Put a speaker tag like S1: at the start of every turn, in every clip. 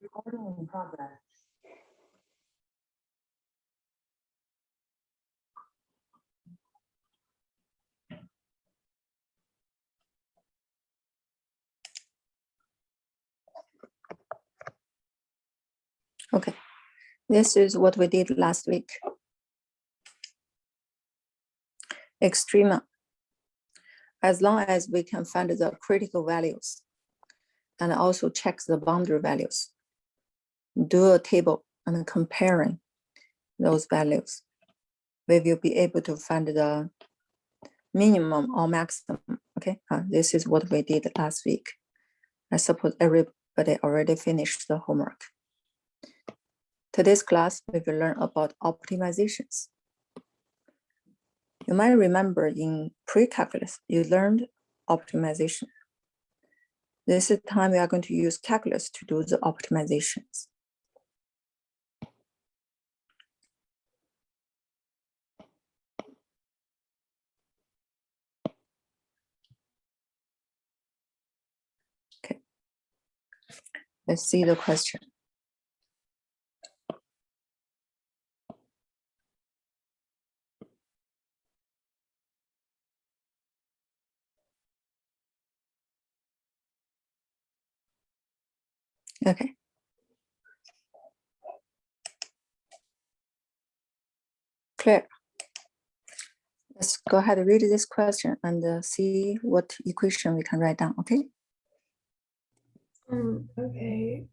S1: Recording in progress.
S2: Okay, this is what we did last week. Extrema. As long as we can find the critical values and also check the boundary values, do a table and comparing those values, we will be able to find the minimum or maximum. Okay, this is what we did last week. I suppose everybody already finished the homework. Today's class, we will learn about optimizations. You might remember in pre-calculus, you learned optimization. This is the time we are going to use calculus to do the optimizations. Okay, let's see the question. Okay. Clear. Let's go ahead and read this question and see what equation we can write down, okay?
S3: Okay.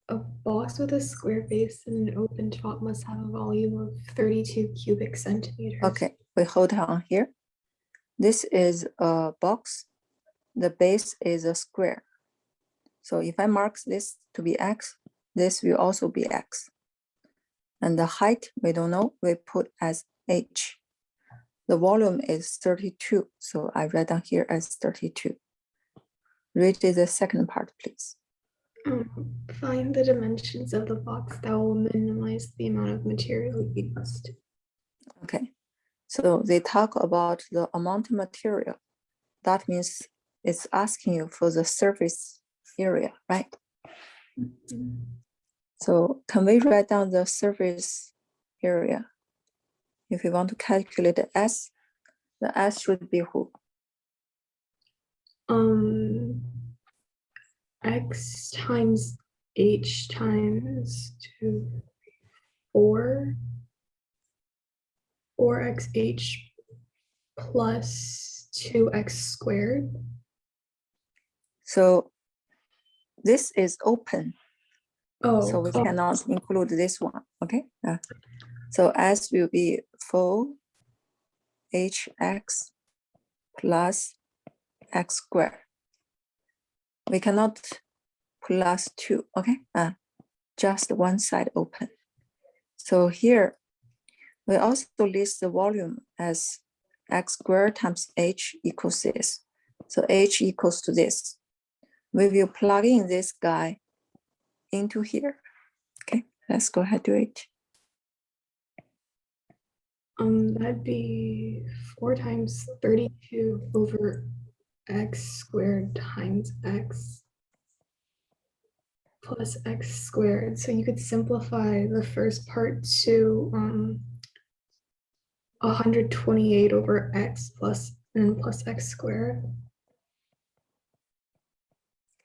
S3: A box with a square base and an open top must have a volume of 32 cubic centimeters.
S2: Okay, we hold on here. This is a box. The base is a square. So if I mark this to be X, this will also be X. And the height, we don't know, we put as H. The volume is 32, so I write down here as 32. Read the second part, please.
S3: Find the dimensions of the box that will minimize the amount of material used.
S2: Okay, so they talk about the amount of material. That means it's asking you for the surface area, right? So can we write down the surface area? If you want to calculate the S should be who?
S3: X times H times 4 4xh plus 2x squared.
S2: So this is open.
S3: Oh,
S2: so we cannot include this one, okay? So S will be 4hx plus x squared. We cannot plus 2, okay? Just one side open. So here, we also list the volume as x squared times h equals this. So h equals to this. We will plug in this guy into here. Okay, let's go ahead do it.
S3: That'd be 4 times 32 over x squared times x plus x squared. So you could simplify the first part to 128 over x plus x squared.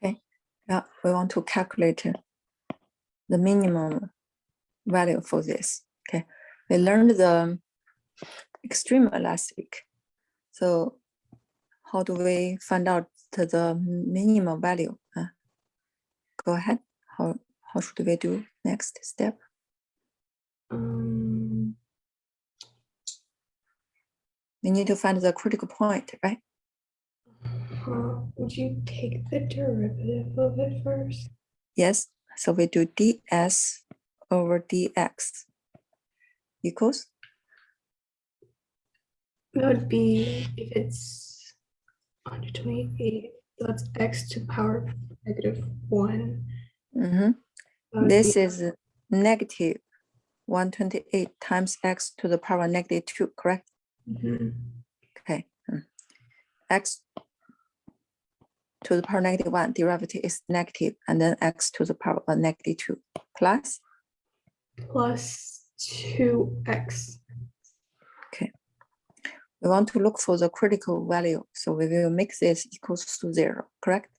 S2: Okay, yeah, we want to calculate the minimum value for this. Okay, we learned the extrema last week. So how do we find out the minimum value? Go ahead. How should we do next step? We need to find the critical point, right?
S3: Would you take the derivative of it first?
S2: Yes. So we do ds over dx equals?
S3: That would be, if it's 128, that's x to the power -1.
S2: This is negative 128 times x to the power -2, correct? Okay. X to the power -1 derivative is negative, and then x to the power of -2 plus
S3: plus 2x.
S2: we want to look for the critical value. So we will make this equals to 0, correct?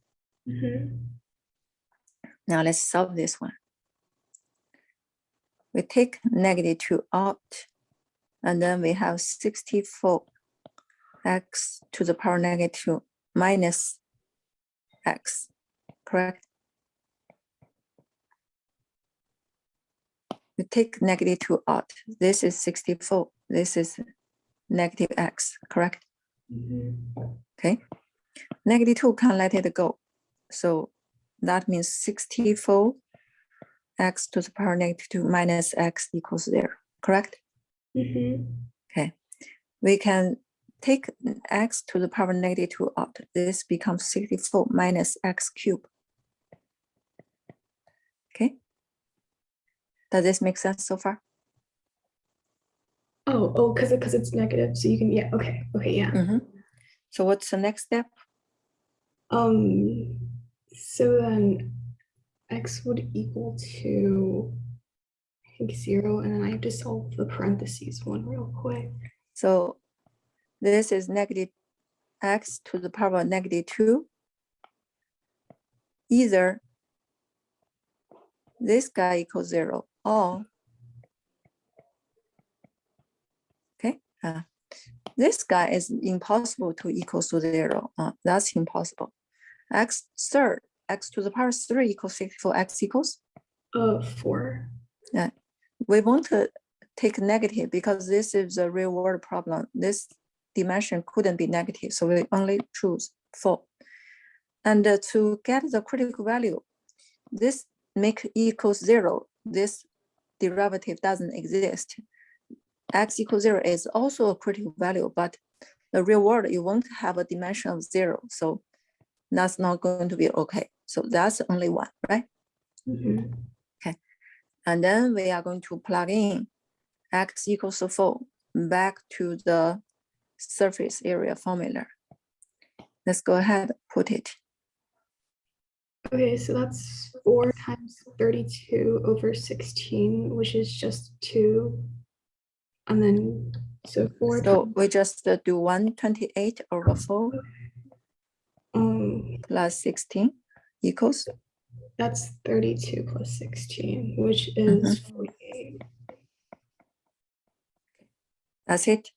S2: Now let's solve this one. We take -2 out, and then we have 64 x to the power -2 minus x, correct? We take -2 out. This is 64. This is negative x, correct? Okay. -2 can let it go. So that means 64 x to the power -2 minus x equals 0, correct? Okay. We can take x to the power -2 out. This becomes 64 minus x cubed. Okay. Does this make sense so far?
S3: Oh, because it's negative, so you can, yeah, okay, yeah.
S2: So what's the next step?
S3: So then x would equal to, I think 0, and then I have to solve the parentheses one real quick.
S2: So this is negative x to the power -2. Either this guy equals 0 or, okay, this guy is impossible to equal to 0. That's impossible. X to the power 3 equals 64. X equals
S3: 4.
S2: Yeah, we want to take negative because this is a real world problem. This dimension couldn't be negative, so we only choose 4. And to get the critical value, this make equals 0. This derivative doesn't exist. X equals 0 is also a critical value, but the real world, you won't have a dimension of 0. So that's not going to be okay. So that's only 1, right? Okay. And then we are going to plug in x equals 4 back to the surface area formula. Let's go ahead, put it.
S3: Okay, so that's 4 times 32 over 16, which is just 2. And then, so 4
S2: So we just do 128 over 4 plus 16 equals?
S3: That's 32 plus 16, which is 48.
S2: That's it.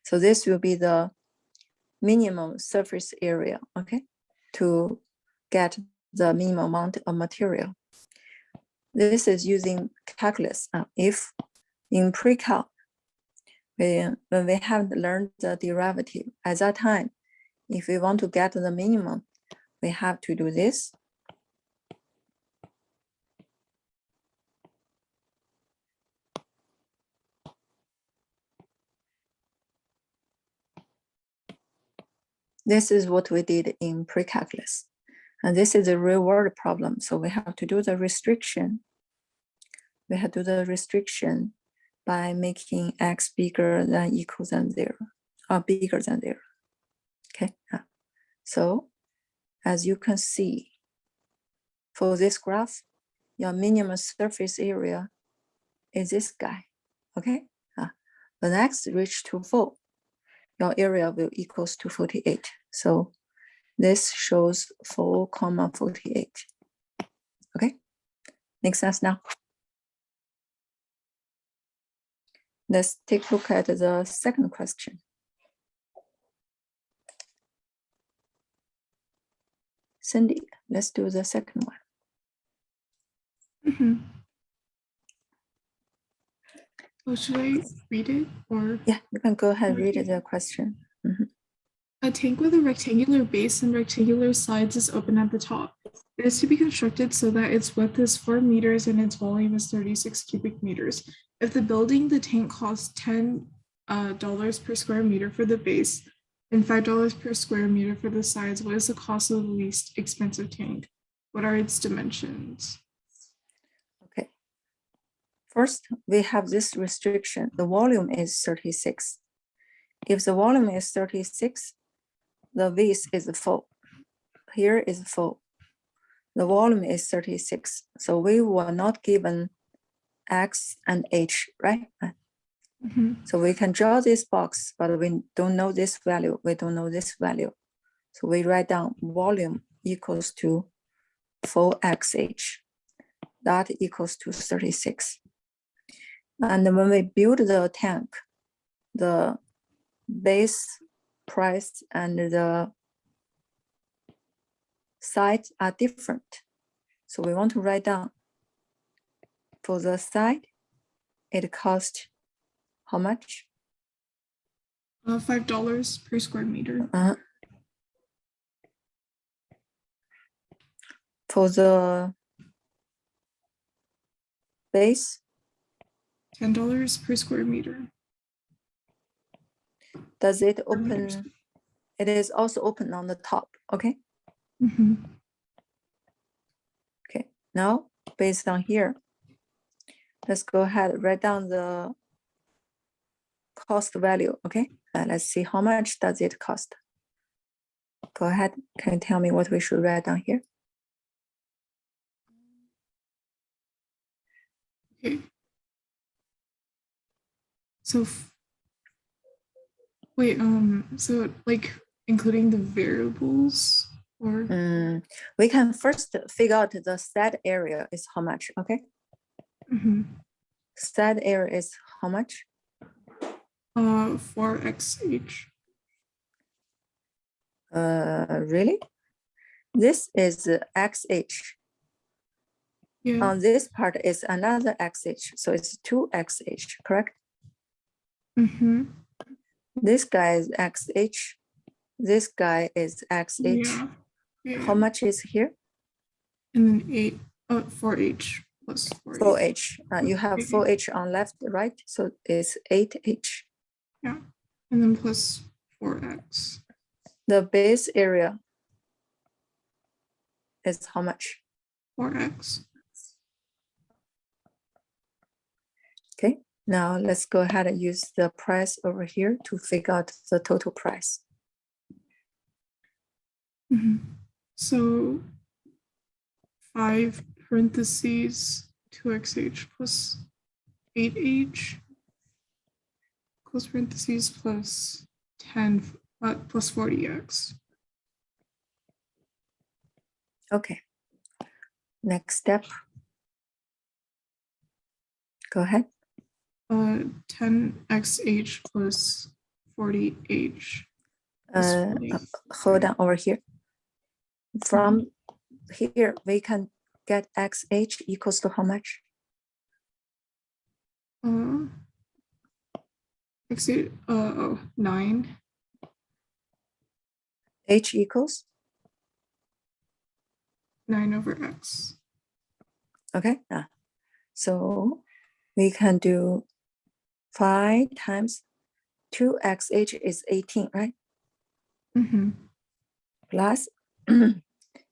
S2: So this will be the minimum surface area, okay, to get the minimum amount of material. This is using calculus. If in pre-calc, when we haven't learned the derivative, at that time, if we want to get the minimum, we have to do this. This is what we did in pre-calculus. And this is a real world problem. So we have to do the restriction. We have to do the restriction by making x bigger than equal than 0, or bigger than 0. Okay. So as you can see, for this graph, your minimum surface area is this guy. Okay. The next reach to 4, your area will equals to 48. So this shows 4,48. Okay, makes sense now. Let's take a look at the second question. Cindy, let's do the second one.
S1: Oh, should I read it or?
S2: Yeah, you can go ahead and read the question.
S1: A tank with a rectangular base and rectangular sides is open at the top. It is to be constructed so that its width is 4 meters and its volume is 36 cubic meters. If the building the tank costs $10 per square meter for the base and $5 per square meter for the sides, what is the cost of the least expensive tank? What are its dimensions?
S2: Okay. First, we have this restriction. The volume is 36. If the volume is 36, the width is 4. here is full. The volume is 36. So we were not given X and H, right?
S1: Mhm.
S2: So we can draw this box, but we don't know this value. We don't know this value. So we write down volume equals to 4XH. That equals to 36. And when we build the tank, the base price and the sides are different. So we want to write down for the side, it costs how much?
S1: $5 per square meter.
S2: For the base,
S1: $10 per square meter.
S2: does it
S1: meters.
S2: open? It is also open on the top, okay?
S1: Mhm.
S2: Okay, now based on here, let's go ahead, write down the cost value, okay? Let's see how much does it cost. Go ahead, can you tell me what we should write down here?
S1: Okay. So, wait, so like including the variables or
S2: We can first figure out the set area is how much, okay?
S1: Mhm.
S2: Set area is how much?
S1: 4XH.
S2: Really? This is XH.
S1: Yeah.
S2: On this part is another XH, so it's 2XH, correct?
S1: Mm-hmm.
S2: This guy is XH. This guy is XH.
S1: Yeah.
S2: How much is here?
S1: And then 4H plus 4H.
S2: 4H. You have 4H on left, right? So it's 8H.
S1: Yeah. And then plus 4X.
S2: The base area is how much?
S1: 4X.
S2: Okay, now let's go ahead and use the price over here to figure out the total price.
S1: Mm-hmm. So 5 parentheses 2XH plus 8H close parentheses plus 10 plus 40X.
S2: Okay, next step. Go ahead.
S1: 10XH plus 40H. plus 40.
S2: Hold on over here. From here, we can get XH equals to how much?
S1: XH, 9.
S2: H equals?
S1: 9 over X.
S2: Okay, so we can do 5 times 2XH is 18, right?
S1: Mm-hmm.
S2: Plus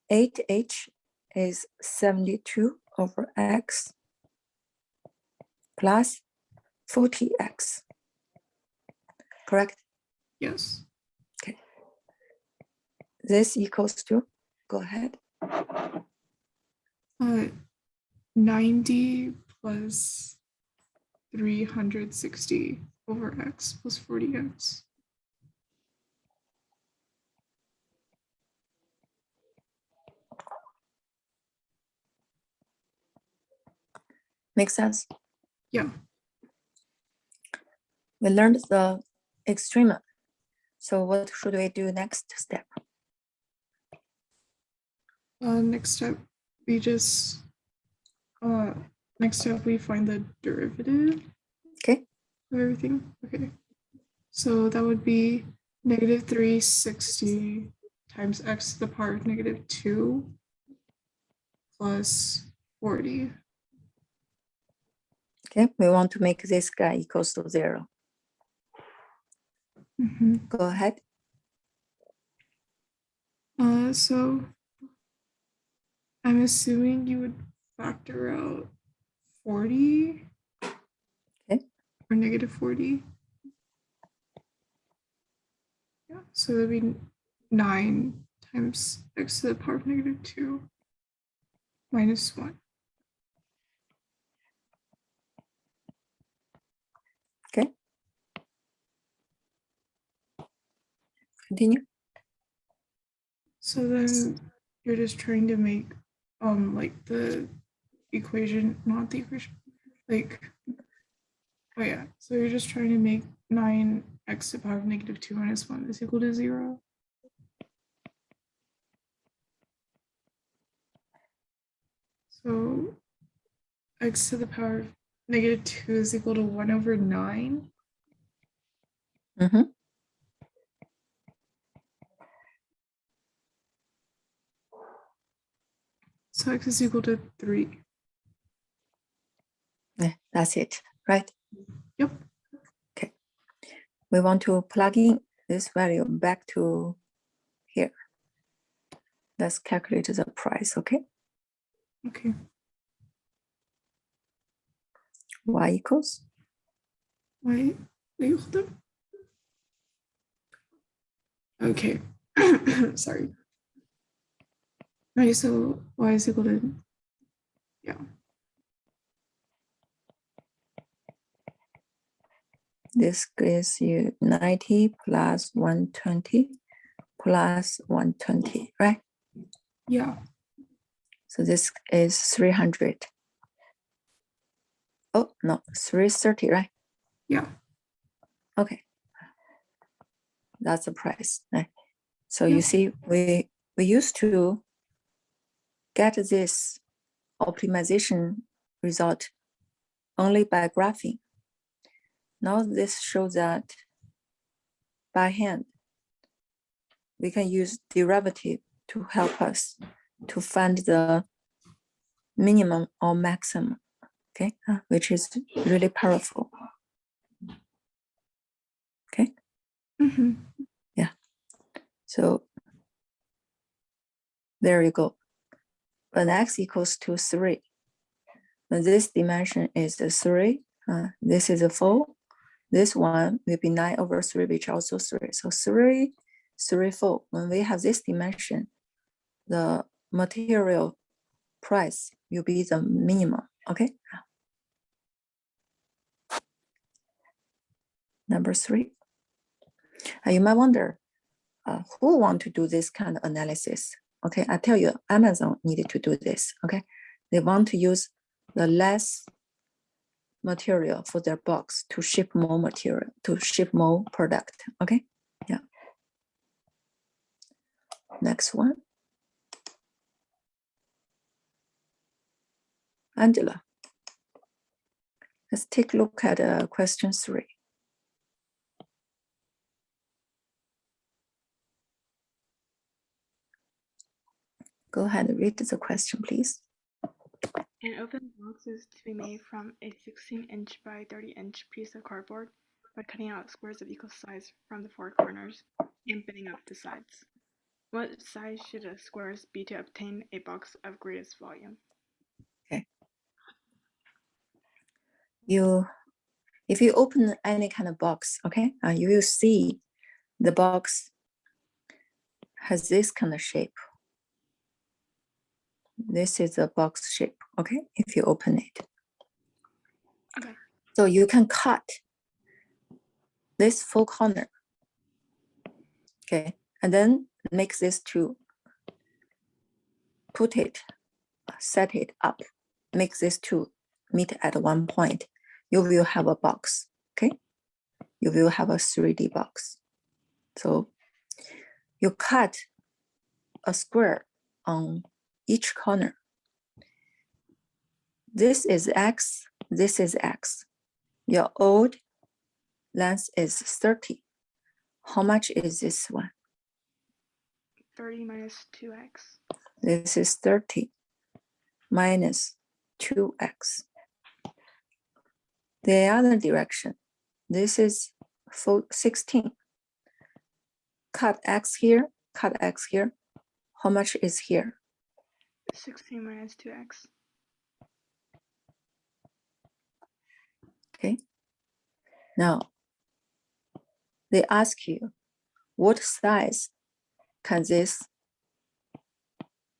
S2: 8H is 72 over X plus 40X, correct?
S1: Yes.
S2: Okay. This equals to, go ahead.
S1: 90 plus 360 over X plus 40X.
S2: Make sense?
S1: Yeah.
S2: We learned the extrema. So what should we do next step?
S1: Next step, we just next step we find the derivative.
S2: Okay.
S1: Of everything. Okay. So that would be negative 360 times x to the power of negative 2 plus 40.
S2: Okay, we want to make this guy equals to 0.
S1: Mm-hmm.
S2: Go ahead.
S1: So I'm assuming you would factor out 40.
S2: Okay.
S1: Or negative 40. Yeah, so that'd be 9 times x to the power of -2 minus 1.
S2: Okay. Continue.
S1: So then you're just trying to make like the equation, not the equation, like, oh yeah, so you're just trying to make 9x to the power of -2 minus 1 is equal to 0. So x to the power of -2 is equal to 1/9.
S2: Mm-hmm.
S1: So x is equal to 3.
S2: Yeah, that's it, right?
S1: Yep.
S2: Okay. We want to plug in this value back to here. Let's calculate the price, okay?
S1: Okay.
S2: Y equals,
S1: Wait, hold up. Okay. Sorry. Okay, so y is equal to, yeah.
S2: this gives you 90 plus 120 plus 120, right?
S1: Yeah.
S2: So this is 300. Oh, no, 330, right?
S1: Yeah.
S2: Okay. That's the price, right? So
S1: Yeah.
S2: you see, we used to get this optimization result only by graphing. Now this shows that by hand, we can use derivative to help us to find the minimum or maximum, okay, which is really powerful. Okay.
S1: Mm-hmm.
S2: Yeah. So there you go. When x equals to 3, when this dimension is a 3, this is a 4. This one will be 9/3, which also 3. So 3, 3, 4. When we have this dimension, the material price will be the minimum. Okay. Number 3. You might wonder, who want to do this kind of analysis? Okay, I tell you, Amazon needed to do this. Okay, they want to use the less material for their box to ship more material, to ship more product. Okay, yeah. Next one. Angela. Let's take a look at question 3. Go ahead and read the question, please.
S4: An open box is to be made from a 16-inch by 30-inch piece of cardboard by cutting out squares of equal size from the 4 corners and bending up the sides. What size should the squares be to obtain a box of greatest volume?
S2: Okay. If you open any kind of box, okay, you will see the box has this kind of shape. This is a box shape, okay, if you open it.
S4: Okay.
S2: So you can cut this 4 corner, okay, and then make this 2, put it, set it up, make this 2 meet at one point. You will have a box, okay? You will have a 3D box. So you cut a square on each corner. This is X, this is X. Your old length is 30. How much is this one?
S4: 30 minus 2x.
S2: This is 30 minus 2x. The other direction, this is 16. Cut x here, cut x here. How much is here?
S4: 16 minus 2x.
S2: Okay. Now, they ask you, what size can this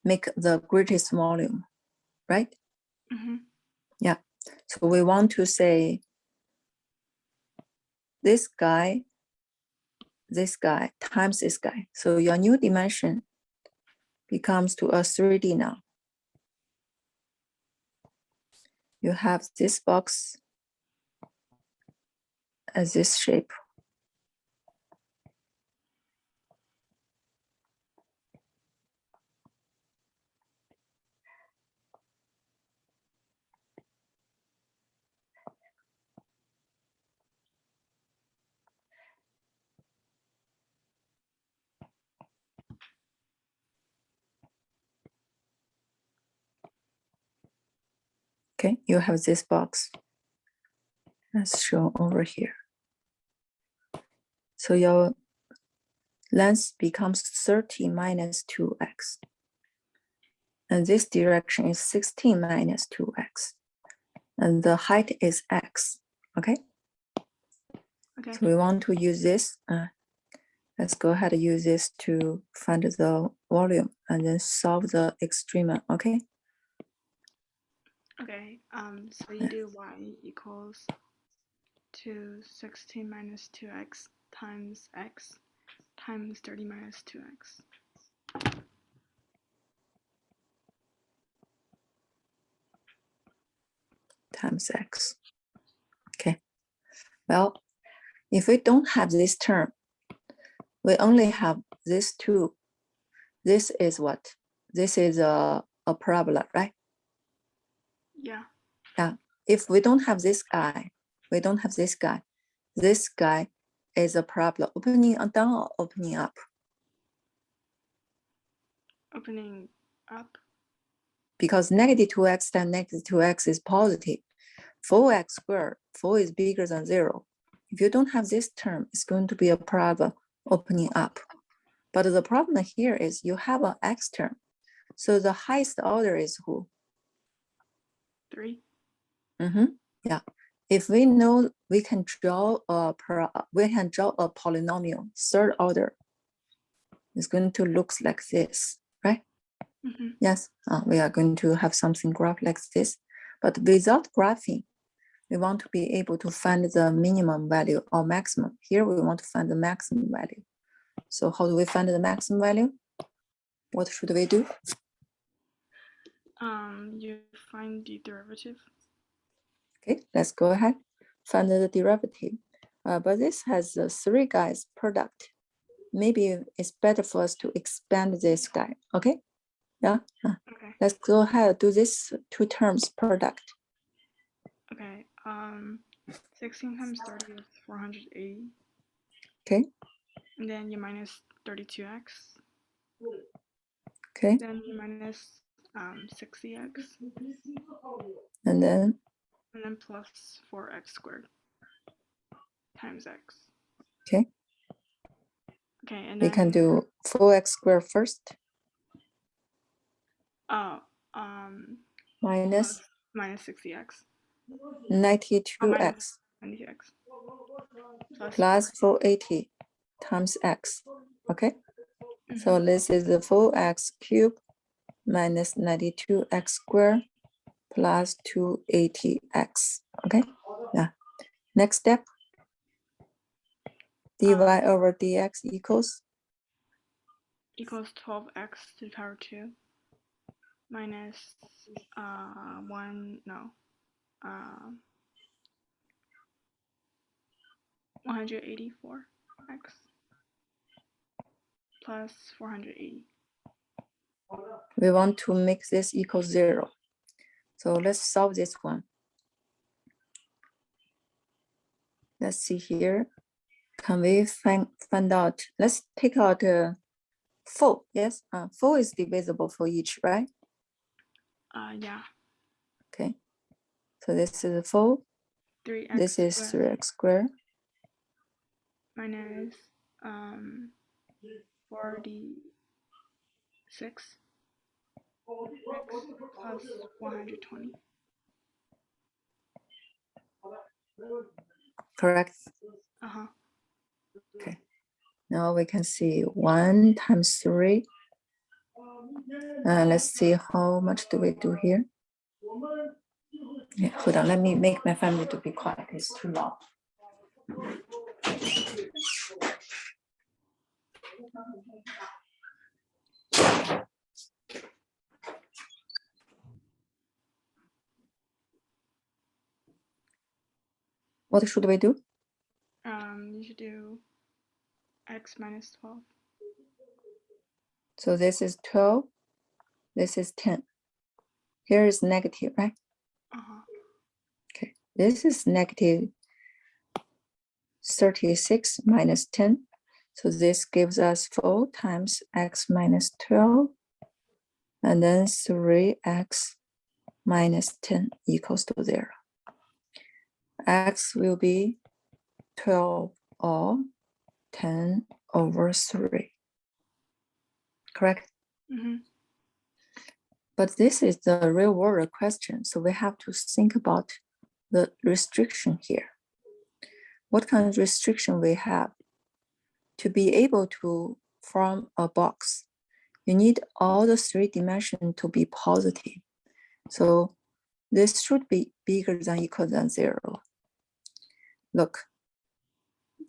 S2: make the greatest volume, right?
S4: Mm-hmm.
S2: Yeah. So we want to say this guy times this guy. So your new dimension becomes to a 3D now. You have this box as this shape. Okay, you have this box. Let's show over here. So your length becomes 30 minus 2x. And this direction is 16 minus 2x. And the height is x, okay?
S4: Okay.
S2: So we want to use this. Let's go ahead and use this to find the volume and then solve the extrema, okay?
S4: Okay. So you do y equals 16 minus 2x times x times 30 minus 2x.
S2: Times x. Okay. Well, if we don't have this term, we only have this two. This is what? This is a parabola, right?
S4: Yeah.
S2: Yeah. If we don't have this guy, we don't have this guy. This guy is a parabola opening down or opening up.
S4: Opening up.
S2: Because negative 2x times negative 2x is positive. 4x squared, 4 is bigger than 0. If you don't have this term, it's going to be a parabola opening up. But the problem here is you have an x term. So the highest order is who?
S4: 3.
S2: Yeah. If we know we can draw a polynomial, third order. It's going to look like this, right?
S4: Mm-hmm.
S2: Yes, we are going to have something graph like this. But without graphing, we want to be able to find the minimum value or maximum. Here we want to find the maximum value. So how do we find the maximum value? What should we do?
S4: You find the derivative.
S2: Okay, let's go ahead. Find the derivative. But this has the 3 guys product. Maybe it's better for us to expand this guy. Okay. Yeah.
S4: Okay.
S2: Let's go ahead, do this 2 terms product.
S4: Okay. 16 times 30 is 480.
S2: Okay.
S4: And then you minus 32x.
S2: Okay.
S4: Then you minus 60x.
S2: And then
S4: plus 4x squared times x.
S2: okay.
S4: Okay, and
S2: We
S4: then
S2: can do 4x squared first. Minus
S4: minus 60x.
S2: 92x.
S4: 90x.
S2: Plus 480 times x. Okay.
S4: Mm-hmm.
S2: So this is the 4x cubed minus 92x squared plus 280x. Okay. Yeah. Next step. dy over dx equals
S4: 12x to the power 2 minus 184x plus 480.
S2: we want to make this equal 0. So let's solve this one. Let's see here. Can we find out? Let's take out 4. Yes, 4 is divisible for each, right?
S4: Yeah.
S2: Okay. So this is 4.
S4: 3x
S2: This is 3x squared.
S4: Minus 46 plus 120.
S2: Correct.
S4: Uh-huh.
S2: Okay. Now we can see 1 times 3 Let's see how much do we do here. Yeah, hold on, let me make my family to be quiet. It's too loud. What should we do?
S4: You should do x minus 12.
S2: So this is 12, this is 10. Here is negative, right?
S4: Uh-huh.
S2: Okay, this is negative 36 minus 10. So this gives us 4 times x minus 12, and then 3x minus 10 equals to 0. X will be 12 or 10 over 3. Correct?
S4: Mm-hmm.
S2: But this is the real world question, so we have to think about the restriction here. What kind of restriction we have? To be able to form a box, you need all the 3 dimensions to be positive. So this should be bigger than equal than 0. Look,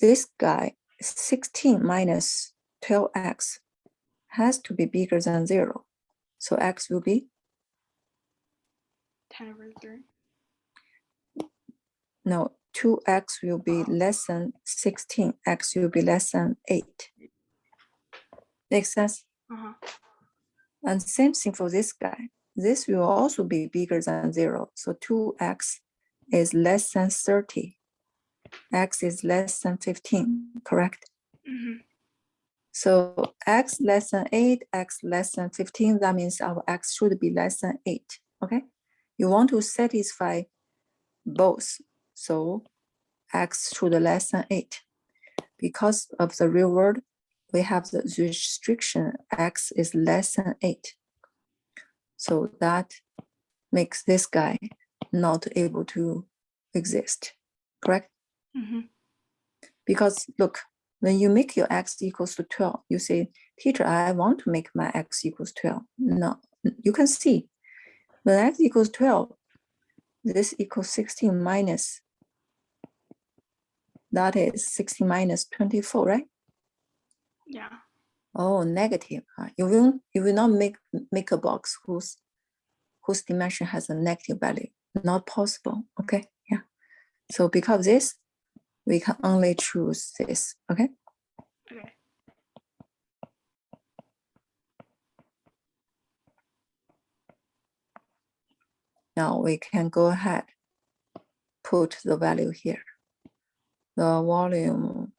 S2: this guy, 16 minus 12x, has to be bigger than 0. So x will be?
S4: 10 over 3.
S2: No, 2x will be less than 16. X will be less than 8. Makes sense?
S4: Uh-huh.
S2: And same thing for this guy. This will also be bigger than 0. So 2x is less than 30. X is less than 15, correct?
S4: Mm-hmm.
S2: So x less than 8, x less than 15, that means our x should be less than 8, okay? You want to satisfy both, so x should be less than 8. Because of the real world, we have the restriction x is less than 8. So that makes this guy not able to exist, correct?
S4: Mm-hmm.
S2: Because look, when you make your x equals to 12, you say, teacher, I want to make my x equals 12. No, you can see when x equals 12, this equals 16 minus, that is 16 minus 24, right?
S4: Yeah.
S2: Oh, negative. You will not make a box whose dimension has a negative value. Not possible. Okay. Yeah. So because this, we can only choose this. Okay.
S4: Okay.
S2: Now we can go ahead, put the value here. The volume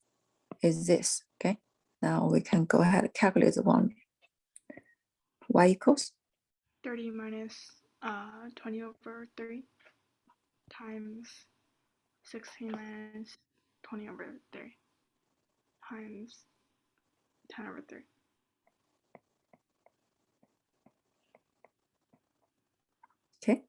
S2: is this. Okay. Now we can go ahead and calculate the volume. Y equals
S4: 30 minus 20 over 3 times 16 minus 20 over 3 times 10 over 3.
S2: okay.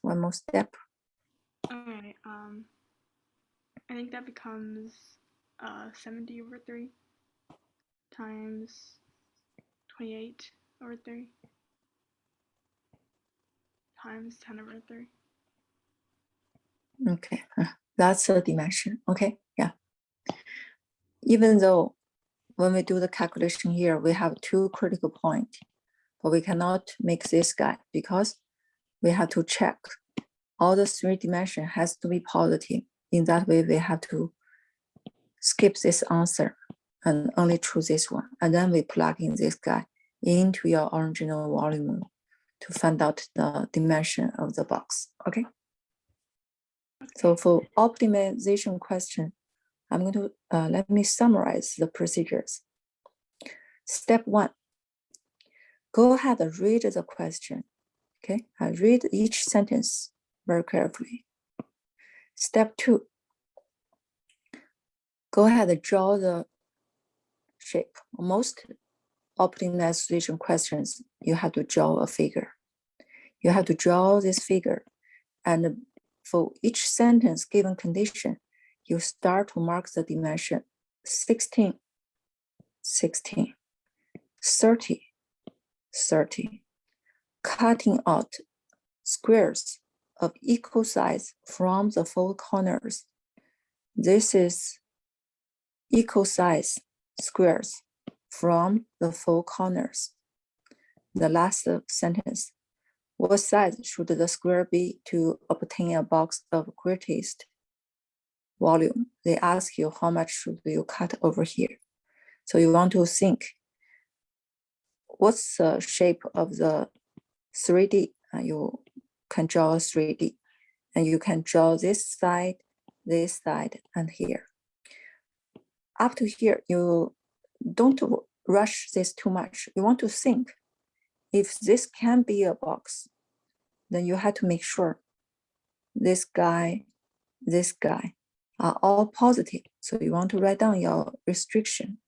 S2: One more step.
S4: Okay. I think that becomes 70 over 3 times 28 over 3 times 10 over 3.
S2: Okay, that's the dimension. Okay, yeah. Even though when we do the calculation here, we have 2 critical points, but we cannot make this guy because we have to check all the 3 dimension has to be positive. In that way, we have to skip this answer and only choose this one. And then we plug in this guy into your original volume to find out the dimension of the box. Okay. So for optimization question, I'm going to let me summarize the procedures. Step 1, go ahead and read the question. Okay, I read each sentence very carefully. Step 2, go ahead and draw the shape. Most optimization questions, you have to draw a figure. You have to draw this figure, and for each sentence given condition, you start to mark the dimension 16, 16, 30, 30, cutting out squares of equal size from the four corners. This is equal size squares from the four corners. The last sentence, what size should the square be to obtain a box of greatest volume? They ask you how much should you cut over here. So you want to think, what's the shape of the 3D? You can draw a 3D, and you can draw this side, and here. Up to here, you don't rush this too much. You want to think, if this can be a box, then you have to make sure this guy are all positive. So you want to write down your restriction.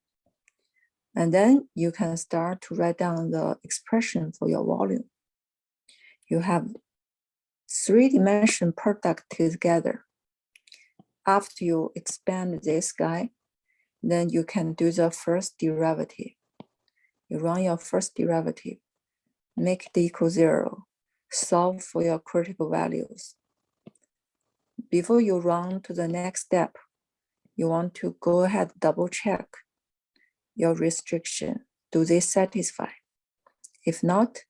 S2: And then you can start to write down the expression for your volume. You have three-dimension product together. After you expand this guy, then you can do the first derivative. You run your first derivative, make it equal 0, solve for your critical values. Before you run to the next step, you want to go ahead, double check your restriction. Do they satisfy? If not,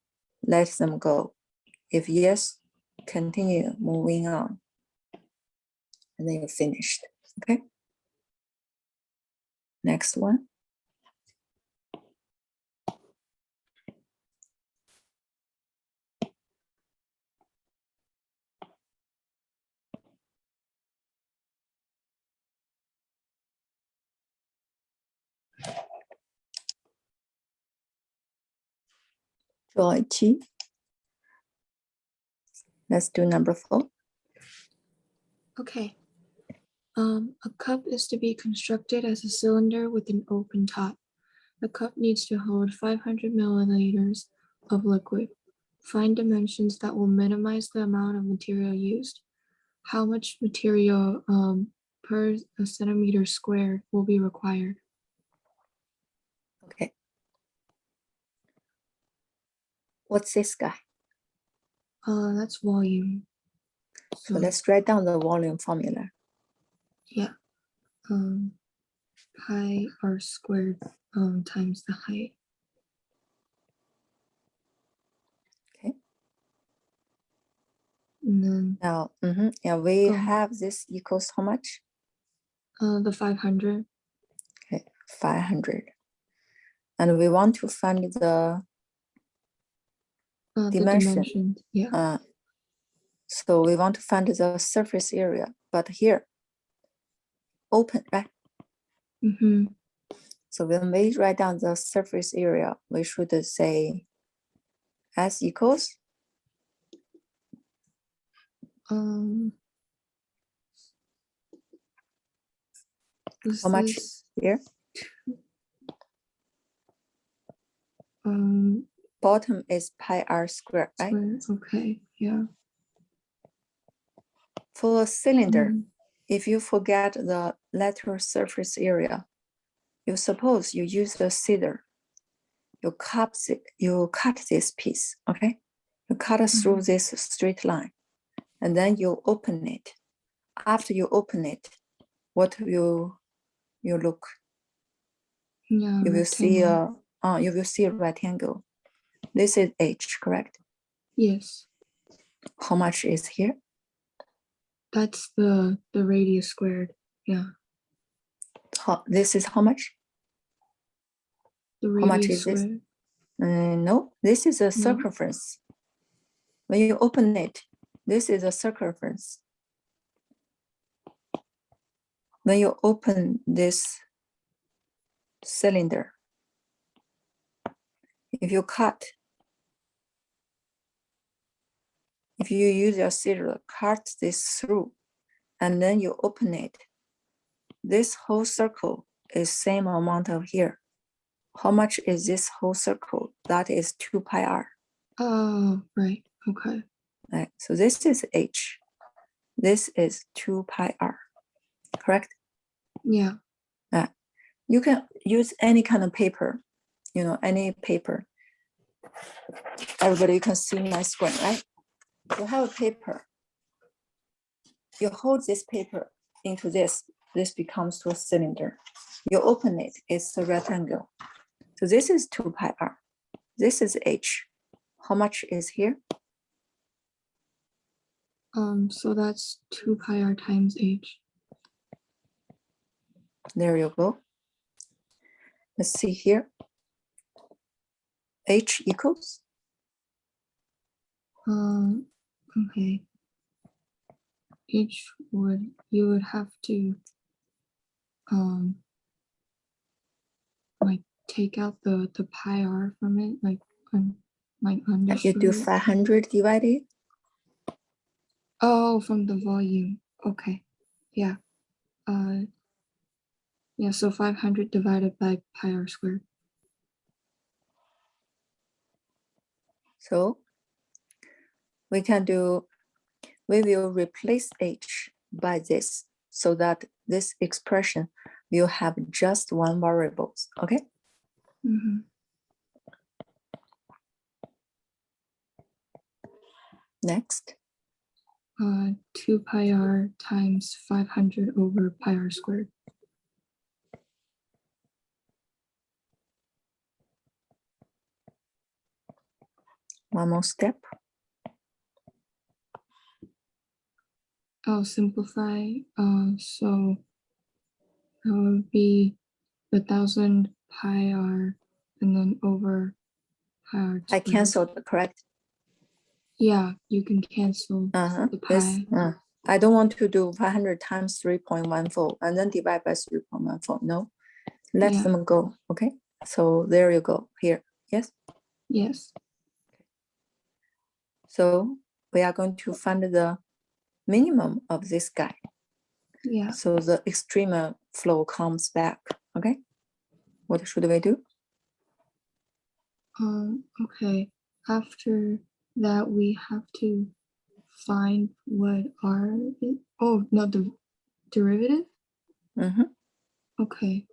S2: let them go. If yes, continue moving on. And then you're finished, okay? Next one. Draw a T. Let's do number 4.
S1: Okay. A cup is to be constructed as a cylinder with an open top. The cup needs to hold 500 milliliters of liquid. Find dimensions that will minimize the amount of material used. How much material per centimeter squared will be required?
S2: Okay. What's this guy?
S1: That's volume.
S2: So let's write down the volume formula.
S1: Yeah. Pi r squared times the height.
S2: Okay.
S1: And then
S2: Now, yeah, we
S1: Oh.
S2: have this equals how much?
S1: the 500.
S2: Okay, 500. And we want to find the dimension.
S1: Dimensions. Yeah.
S2: So we want to find the surface area, but here, open, right?
S1: Mm-hmm.
S2: So when we write down the surface area, we should say S equals how much here? Bottom is pi r squared, right?
S1: Okay, yeah.
S2: For a cylinder, if you forget the lateral surface area, you suppose you use a scissor, you cut this piece, okay? You cut through this straight line, and then you open it. After you open it, what will you look?
S1: Yeah,
S2: You will see a rectangle. This is H, correct?
S1: Yes.
S2: How much is here?
S1: That's the radius squared. Yeah.
S2: This is how much?
S1: The
S2: How much
S1: radius
S2: is this?
S1: squared.
S2: No, this is a circumference. When you open it, this is a circumference. When you open this cylinder, if you use your scissor, cut this through, and then you open it, this whole circle is same amount of here. how much is this whole circle? That is 2 pi r.
S3: Oh, right. Okay.
S2: Right? So this is h. This is 2 pi r, correct?
S3: Yeah.
S2: You can use any kind of paper, any paper. Everybody, you can see my screen, right? You have a paper. You hold this paper into this becomes to a cylinder. You open it, it's a rectangle. So this is 2 pi r. This is h. How much is here?
S3: So that's 2 pi r times h.
S2: There you go. Let's see here. H equals,
S3: Okay. You would have to like take out the pi r from it, like
S2: you do
S3: understood.
S2: 500 divided.
S3: Oh, from the volume. Okay. Yeah. Yeah, so 500 divided by pi r squared.
S2: So we will replace h by this so that this expression will have just one variable, okay?
S3: Mm-hmm.
S2: Next,
S3: 2 pi r times 500 over pi r squared.
S2: one more step.
S3: I'll simplify. So that would be 1,000 pi r and then over pi r
S2: I
S3: squared.
S2: canceled, correct?
S3: Yeah, you can cancel the pi.
S2: I don't want to do 500 times 3.14 and then divide by 3.14. No, let them go, okay? So there you go, here, yes?
S3: Yes.
S2: So we are going to find the minimum of this guy.
S3: Yeah.
S2: So the extreme flow comes back, okay? What should we do?
S3: Okay. After that, we have to find what r is. Oh, no, the derivative? Okay.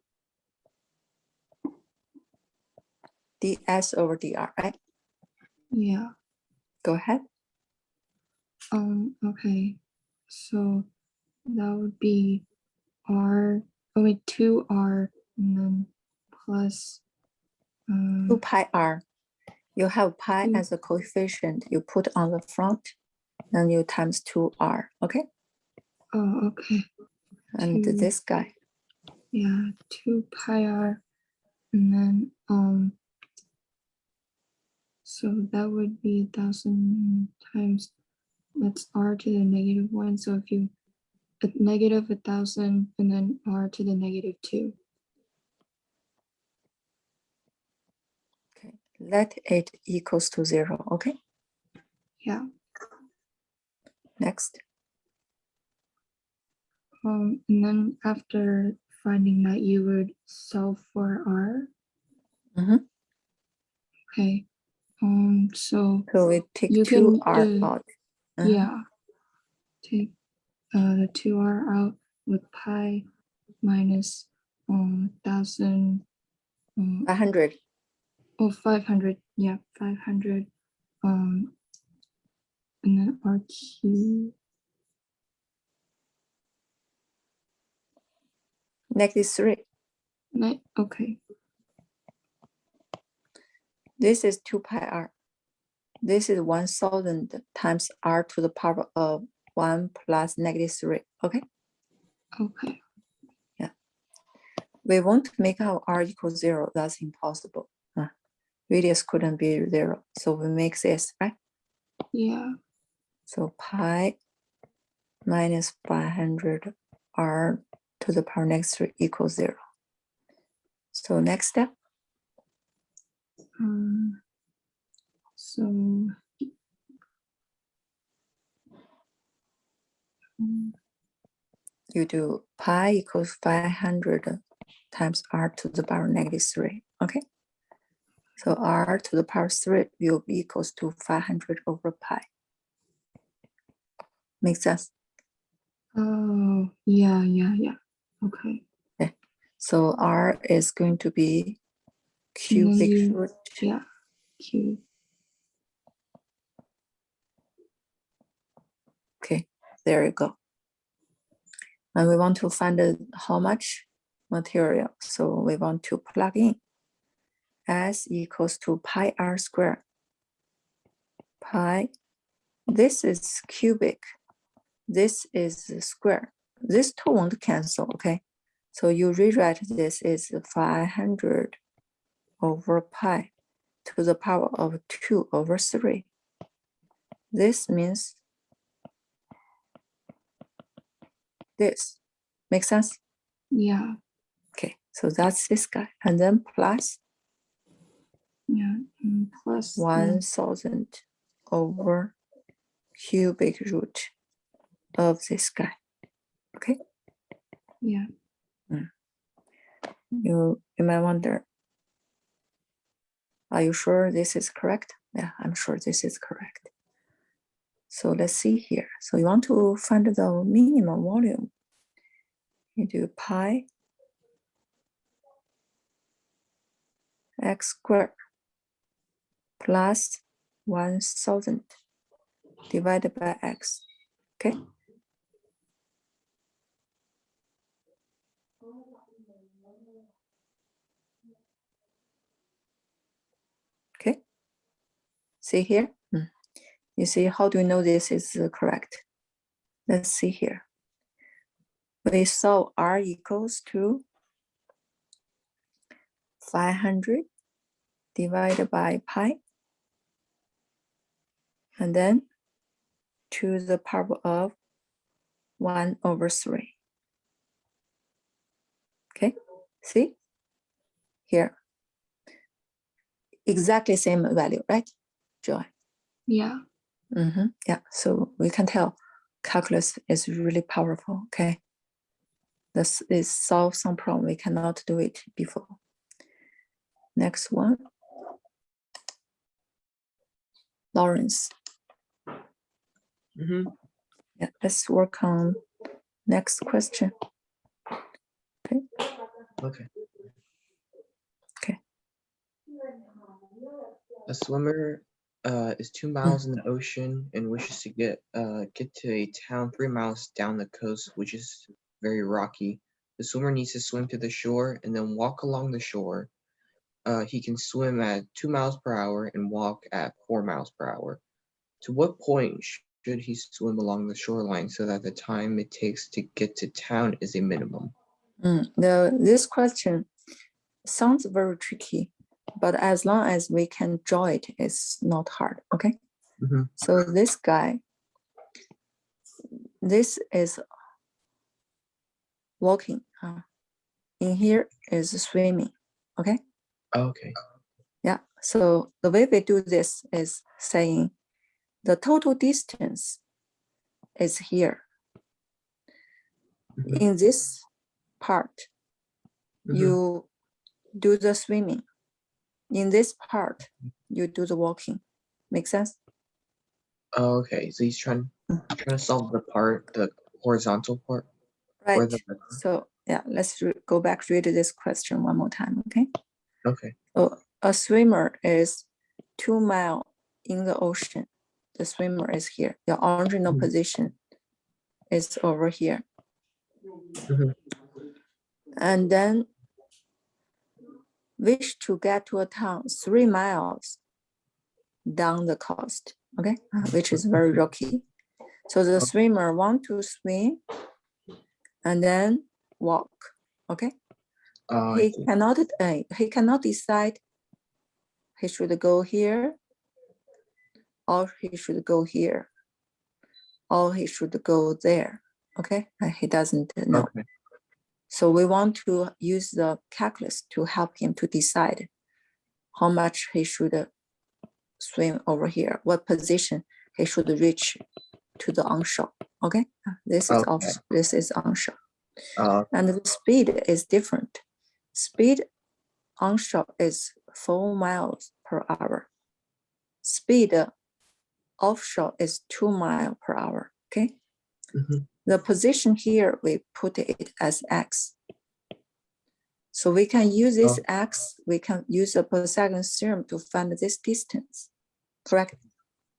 S2: ds over dr, right?
S3: Yeah.
S2: Go ahead.
S3: Okay. So that would be r, 2r, and then plus
S2: 2 pi r. You have pi
S3: Mm.
S2: as a coefficient. You put on the front, and you times 2r, okay?
S3: oh, okay.
S2: And this guy.
S3: Yeah, 2 pi r, and then so that would be 1,000 times, that's r to the -1. So if you negative 1,000 and then r to the -2.
S2: Okay, let it equals to 0, okay?
S3: Yeah.
S2: Next.
S3: And then after finding that, you would solve for r. Okay. So
S2: we take
S3: you
S2: 2r out.
S3: Yeah. Take the 2r out with pi minus 1,000.
S2: 500.
S3: Oh, 500. Yeah, 500. And then RQ.
S2: -3.
S3: Okay.
S2: This is 2 pi r. This is 1,000 times r to the power of 1 plus -3, okay?
S3: Okay.
S2: Yeah. We won't make our r equal 0. That's impossible. Radius couldn't be 0. So we make this, right?
S3: Yeah.
S2: So pi minus 500 r to the power -3 equals 0. So next step.
S3: So
S2: you do pi equals 500 times r to the power -3, okay? So r to the power 3 will be equals to 500 over pi. Make sense?
S1: Oh, yeah, yeah, yeah. Okay.
S2: So r is going to be
S1: And then
S2: cubic
S1: you-
S2: root.
S1: Yeah. Q.
S2: Okay, there you go. And we want to find how much material. So we want to plug in S equals to pi r squared. Pi, this is cubic. This is square. This two won't cancel, okay? So you rewrite this is 500 over pi to the power of 2 over 3. This means this. Make sense?
S1: Yeah.
S2: Okay, so that's this guy. And then plus
S1: Yeah. And plus the-
S2: 1000 over cubic root of this guy. Okay,
S1: yeah.
S2: you might wonder, are you sure this is correct? Yeah, I'm sure this is correct. So let's see here. So you want to find the minimum volume. You do pi x squared plus 1000 divided by x. Okay. Okay. See here? You see, how do you know this is correct? Let's see here. We saw r equals to 500 divided by pi, and then to the power of 1 over 3. Okay, see here, exactly same value, right, Joy?
S1: Yeah.
S2: Yeah, so we can tell calculus is really powerful. Okay, this is solve some problem we cannot do it before. Next one, Lawrence. Yeah, let's work on next question. Okay.
S5: Okay.
S2: Okay.
S5: A swimmer is 2 miles in the ocean and wishes to get to a town 3 miles down the coast, which is very rocky. The swimmer needs to swim to the shore and then walk along the shore. He can swim at 2 miles per hour and walk at 4 miles per hour. To what point should he swim along the shoreline so that the time it takes to get to town is a minimum?
S2: This question sounds very tricky, but as long as we can draw it, it's not hard, okay? So this guy, this is walking. In here is swimming, okay?
S5: Okay.
S2: Yeah, so the way we do this is saying the total distance is here. In this part, you do the swimming. In this part, you do the walking. Make sense?
S5: Okay, so he's trying to solve the horizontal part.
S2: Right. So yeah, let's go back, read this question one more time, okay?
S5: Okay.
S2: So a swimmer is 2 miles in the ocean. The swimmer is here. Your original position is over here. And then wish to get to a town 3 miles down the coast, okay? Which is very rocky. So the swimmer want to swim and then walk, okay? He cannot decide he should go here or he should go here or he should go there, okay? He doesn't know.
S5: Okay.
S2: So we want to use the calculus to help him to decide how much he should swim over here, what position he should reach to the onshore, okay? This is offshore, this is onshore. And the speed is different. Speed onshore is 4 miles per hour. Speed offshore is 2 miles per hour, okay?
S5: Mhm.
S2: The position here, we put it as X. So we can use this X, we can use the Pythagorean theorem to find this distance, correct?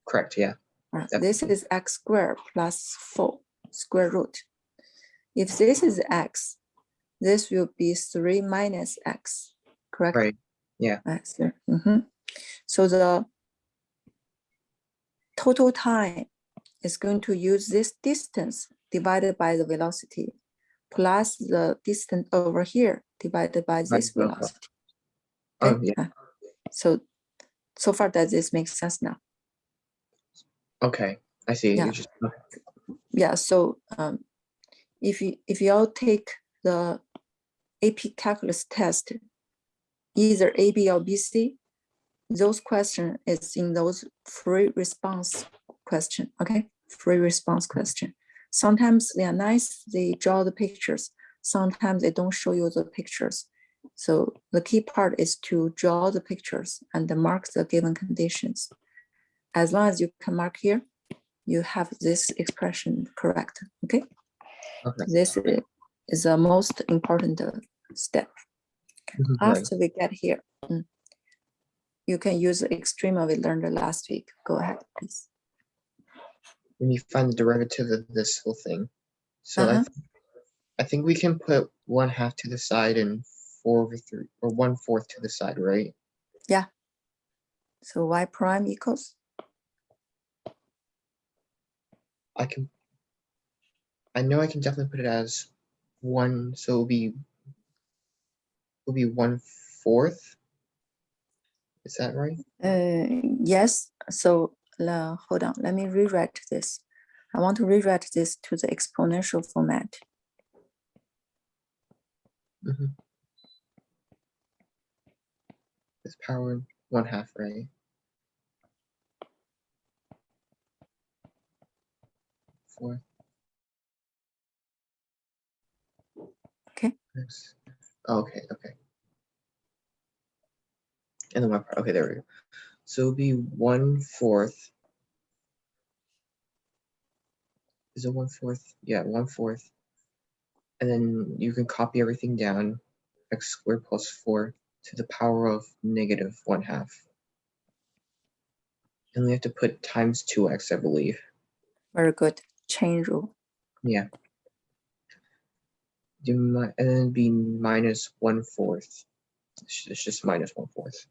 S5: Correct, yeah.
S2: This is X squared plus 4 square root. If this is X, this will be 3 minus X, correct?
S5: Right, yeah.
S2: So the total time is going to use this distance divided by the velocity plus the distance over here divided by this velocity.
S5: Oh,
S2: Okay.
S5: yeah.
S2: So far, does this make sense now?
S5: Okay, I see.
S2: Yeah.
S5: You just,
S2: Yeah. So if you all take the AP calculus test, either AB or BC, those question is in those free response question. Okay, free response question. Sometimes they are nice. They draw the pictures. Sometimes they don't show you the pictures. So the key part is to draw the pictures and mark the given conditions. As long as you can mark here, you have this expression correct. Okay.
S5: okay.
S2: This is the most important step.
S5: Right.
S2: After we get here, you can use the extrema we learned last week. Go ahead, please.
S5: When you find the derivative of this whole thing. So I think we can put 1/2 to the side and 4/3 or 1/4 to the side, right?
S2: Yeah. So y prime equals?
S5: I know I can definitely put it as 1, so it'll be 1/4. Is that right?
S2: Yes. So hold on, let me rewrite this. I want to rewrite this to the exponential format.
S5: It's power 1/2, right? 4.
S2: Okay.
S5: Okay. And then my part. Okay, there we go. So it'll be 1/4. Is it 1/4? Yeah, 1/4. And then you can copy everything down. X squared plus 4 to the power of negative 1/2. And we have to put times 2x, I believe.
S2: Very good. Chain rule.
S5: Yeah. And then it'd be minus 1/4. It's just minus 1/4.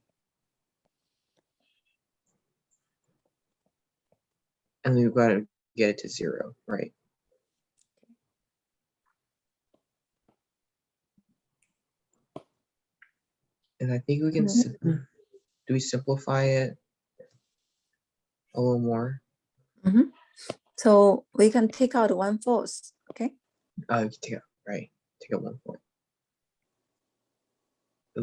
S5: And we've got to get it to 0, right? And I think we can, do we simplify it a little more?
S2: So we can take out 1/4, okay?
S5: You can take out, right, take out 1/4. It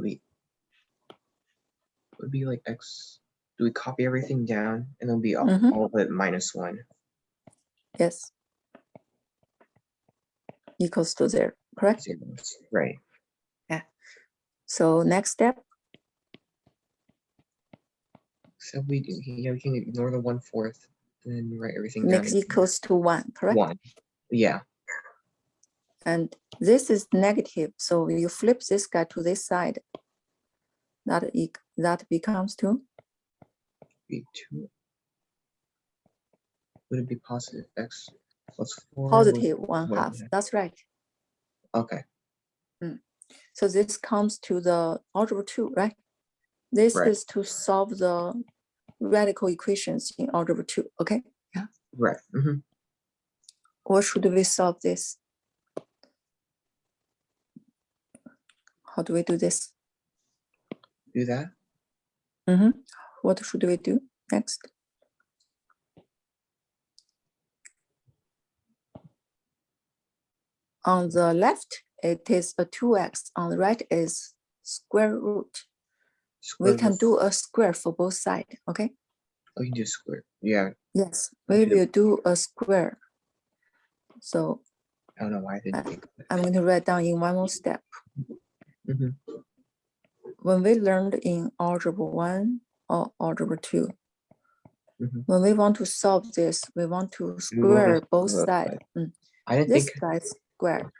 S5: would be like x. Do we copy everything down and then be all of it minus 1?
S2: Yes. Equals to 0, correct?
S5: 0, right.
S2: Yeah. So next step.
S5: So we can ignore the 1/4 and then write everything down.
S2: Makes equals to 1, correct?
S5: 1. Yeah.
S2: And this is negative, so you flip this guy to this side. That becomes 2.
S5: Be 2. Would it be positive x plus 4?
S2: Positive 1/2. That's right.
S5: Okay.
S2: So this comes to the algebra 2, right? This
S5: Right.
S2: is to solve the radical equations in algebra 2. Okay. Yeah.
S5: Right.
S2: Or should we solve this? How do we do this?
S5: Do that.
S2: What should we do next? On the left, it is a 2x. On the right is square root. We can do a square for both sides, okay?
S5: Oh, you can do square. Yeah.
S2: Yes, we will do a square. So
S5: I don't know why I didn't think of it.
S2: I'm going to write down in one more step. when we learned in algebra 1 or algebra 2,
S5: Mhm.
S2: when we want to solve this, we want to
S5: We want to
S2: square both
S5: square both
S2: sides.
S5: sides. I didn't
S2: This
S5: think,
S2: guy's square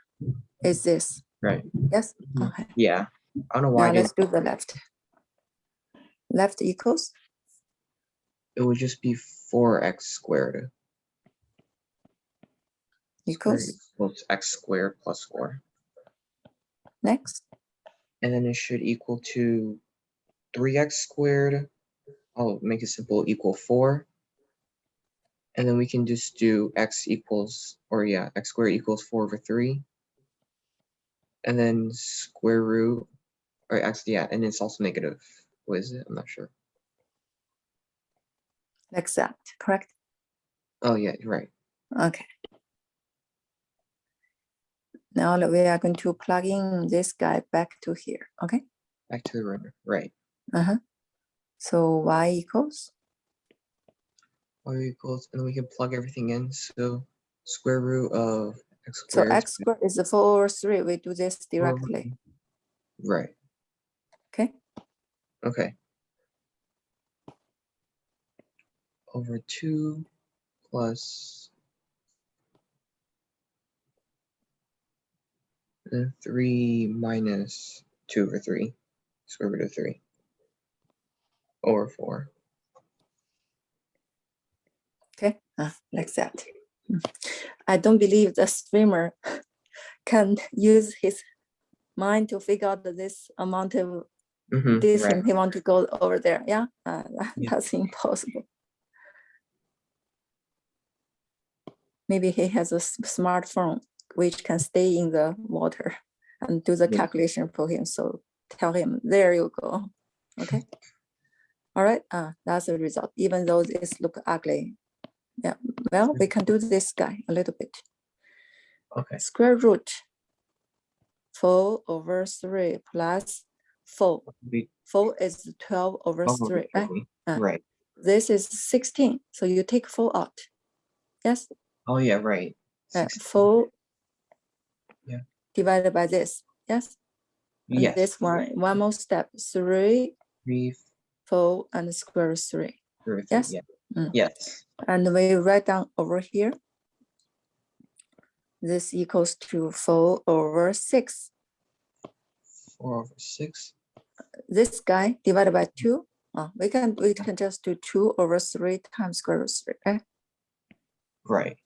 S2: is this.
S5: right.
S2: Yes.
S5: Mhm.
S2: Okay.
S5: Yeah. I don't know why I
S2: Now let's
S5: didn't.
S2: do the left. Left equals
S5: It would just be 4x squared. Square
S2: equals.
S5: equals x squared plus 4.
S2: Next.
S5: And then it should equal to 3x squared. I'll make it simple, equal 4. And then we can just do x equals, or yeah, x squared equals 4 over 3. And then square root, or x, yeah, and it's also negative. What is it? I'm not sure.
S2: Exact. Correct.
S5: Oh yeah, you're right.
S2: Okay. Now we are going to plug in this guy back to here. Okay.
S5: Back to the runner, right.
S2: So y equals
S5: Y equals, and we can plug everything in. So square root of x
S2: so
S5: squared.
S2: x squared is 4 over 3. We do this directly.
S5: Right.
S2: Okay.
S5: Okay. Over 2 plus 3 minus 2 over 3. Square root of 3. Over 4.
S2: Okay. Like that. I don't believe the swimmer can use his mind to figure out this amount of distance
S5: Right.
S2: he want to go over there. Yeah.
S5: Yeah.
S2: That's impossible. Maybe he has a smartphone which can stay in the water and do the
S5: Yeah.
S2: calculation for him. So tell him, there you go. Okay. All right. That's the result. Even though this look ugly. Yeah. Well, we can do this guy a little bit.
S5: Okay.
S2: Square root 4 over 3 plus 4.
S5: We
S2: 4 is 12 over
S5: over
S2: 3. Right?
S5: 3.
S2: Uh,
S5: Right.
S2: This is 16. So you take 4 out. Yes.
S5: Oh yeah, right.
S2: 4
S5: Yeah.
S2: divided by this. Yes. And
S5: Yes.
S2: this one more step. 3,
S5: 3
S2: 4, and square root 3.
S5: over 3.
S2: Yes.
S5: Yeah. Yes.
S2: And we write down over here. This equals to 4 over 6.
S5: 4 over 6.
S2: This guy divided by 2. We can just do 2 over 3 times square root 3. Right?
S5: Right.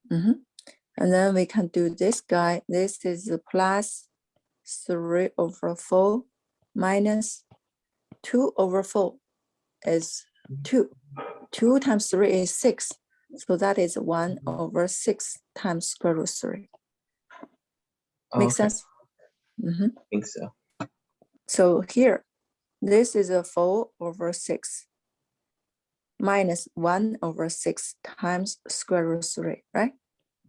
S2: And then we can do this guy. This is plus 3 over 4 minus 2 over 4 is 2. 2 times 3 is 6. So that is 1 over 6 times square root 3. Make sense?
S5: I think so.
S2: So here, this is a 4 over 6 minus 1 over 6 times square root 3, right?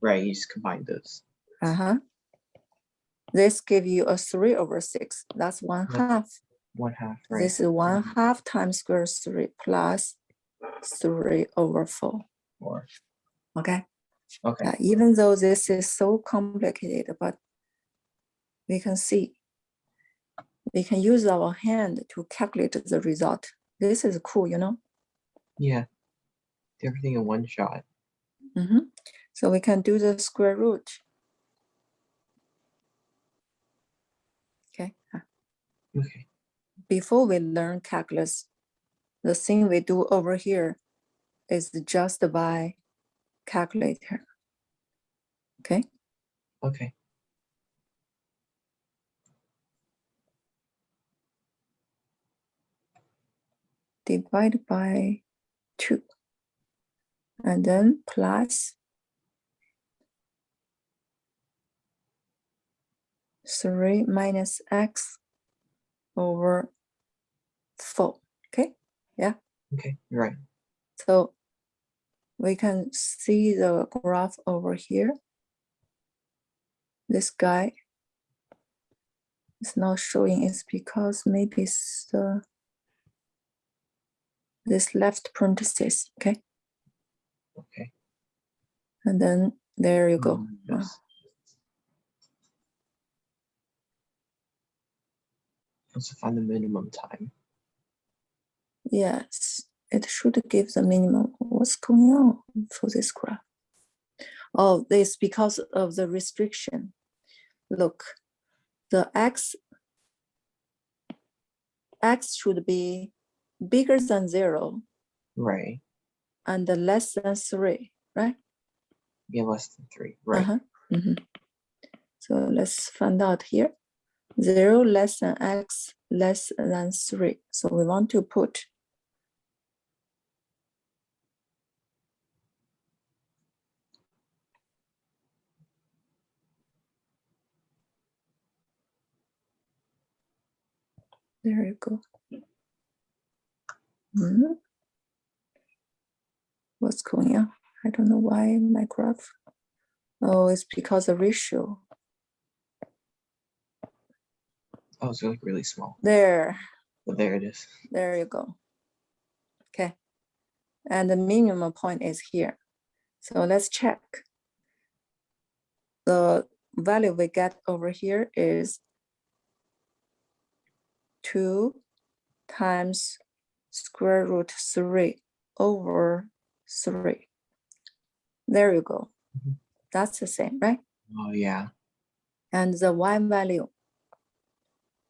S5: Right, you just combine those.
S2: This give you a 3 over 6. That's 1/2.
S5: 1/2, right.
S2: This is 1/2 times square root 3 plus 3 over 4.
S5: 4.
S2: Okay.
S5: Okay.
S2: Even though this is so complicated, but we can see, we can use our hand to calculate the result. This is cool, you know?
S5: Yeah. Do everything in one shot.
S2: So we can do the square root. Okay.
S5: Okay.
S2: Before we learn calculus, the thing we do over here is just by calculator. Okay.
S5: Okay.
S2: Divide by 2. And then plus 3 minus x over 4. Okay. Yeah.
S5: Okay. Right.
S2: So we can see the graph over here. This guy is not showing. It's because maybe it's this left parenthesis. Okay.
S5: Okay.
S2: And then there you go.
S5: Yes. Let's find the minimum time.
S2: Yes, it should give the minimum. What's going on for this graph? Oh, this because of the restriction. Look, the x should be bigger than 0
S5: Right.
S2: and less than 3, right?
S5: Yeah, less than 3. Right.
S2: So let's find out here. 0 less than x less than 3. So we want to put there you go. What's going on? I don't know why my graph. Oh, it's because of ratio.
S5: Oh, it's like really small.
S2: There.
S5: But there it is.
S2: There you go. Okay. And the minimum point is here. So let's check. The value we get over here is 2 times square root 3 over 3. There you go. That's the same, right?
S5: Oh, yeah.
S2: And the y value,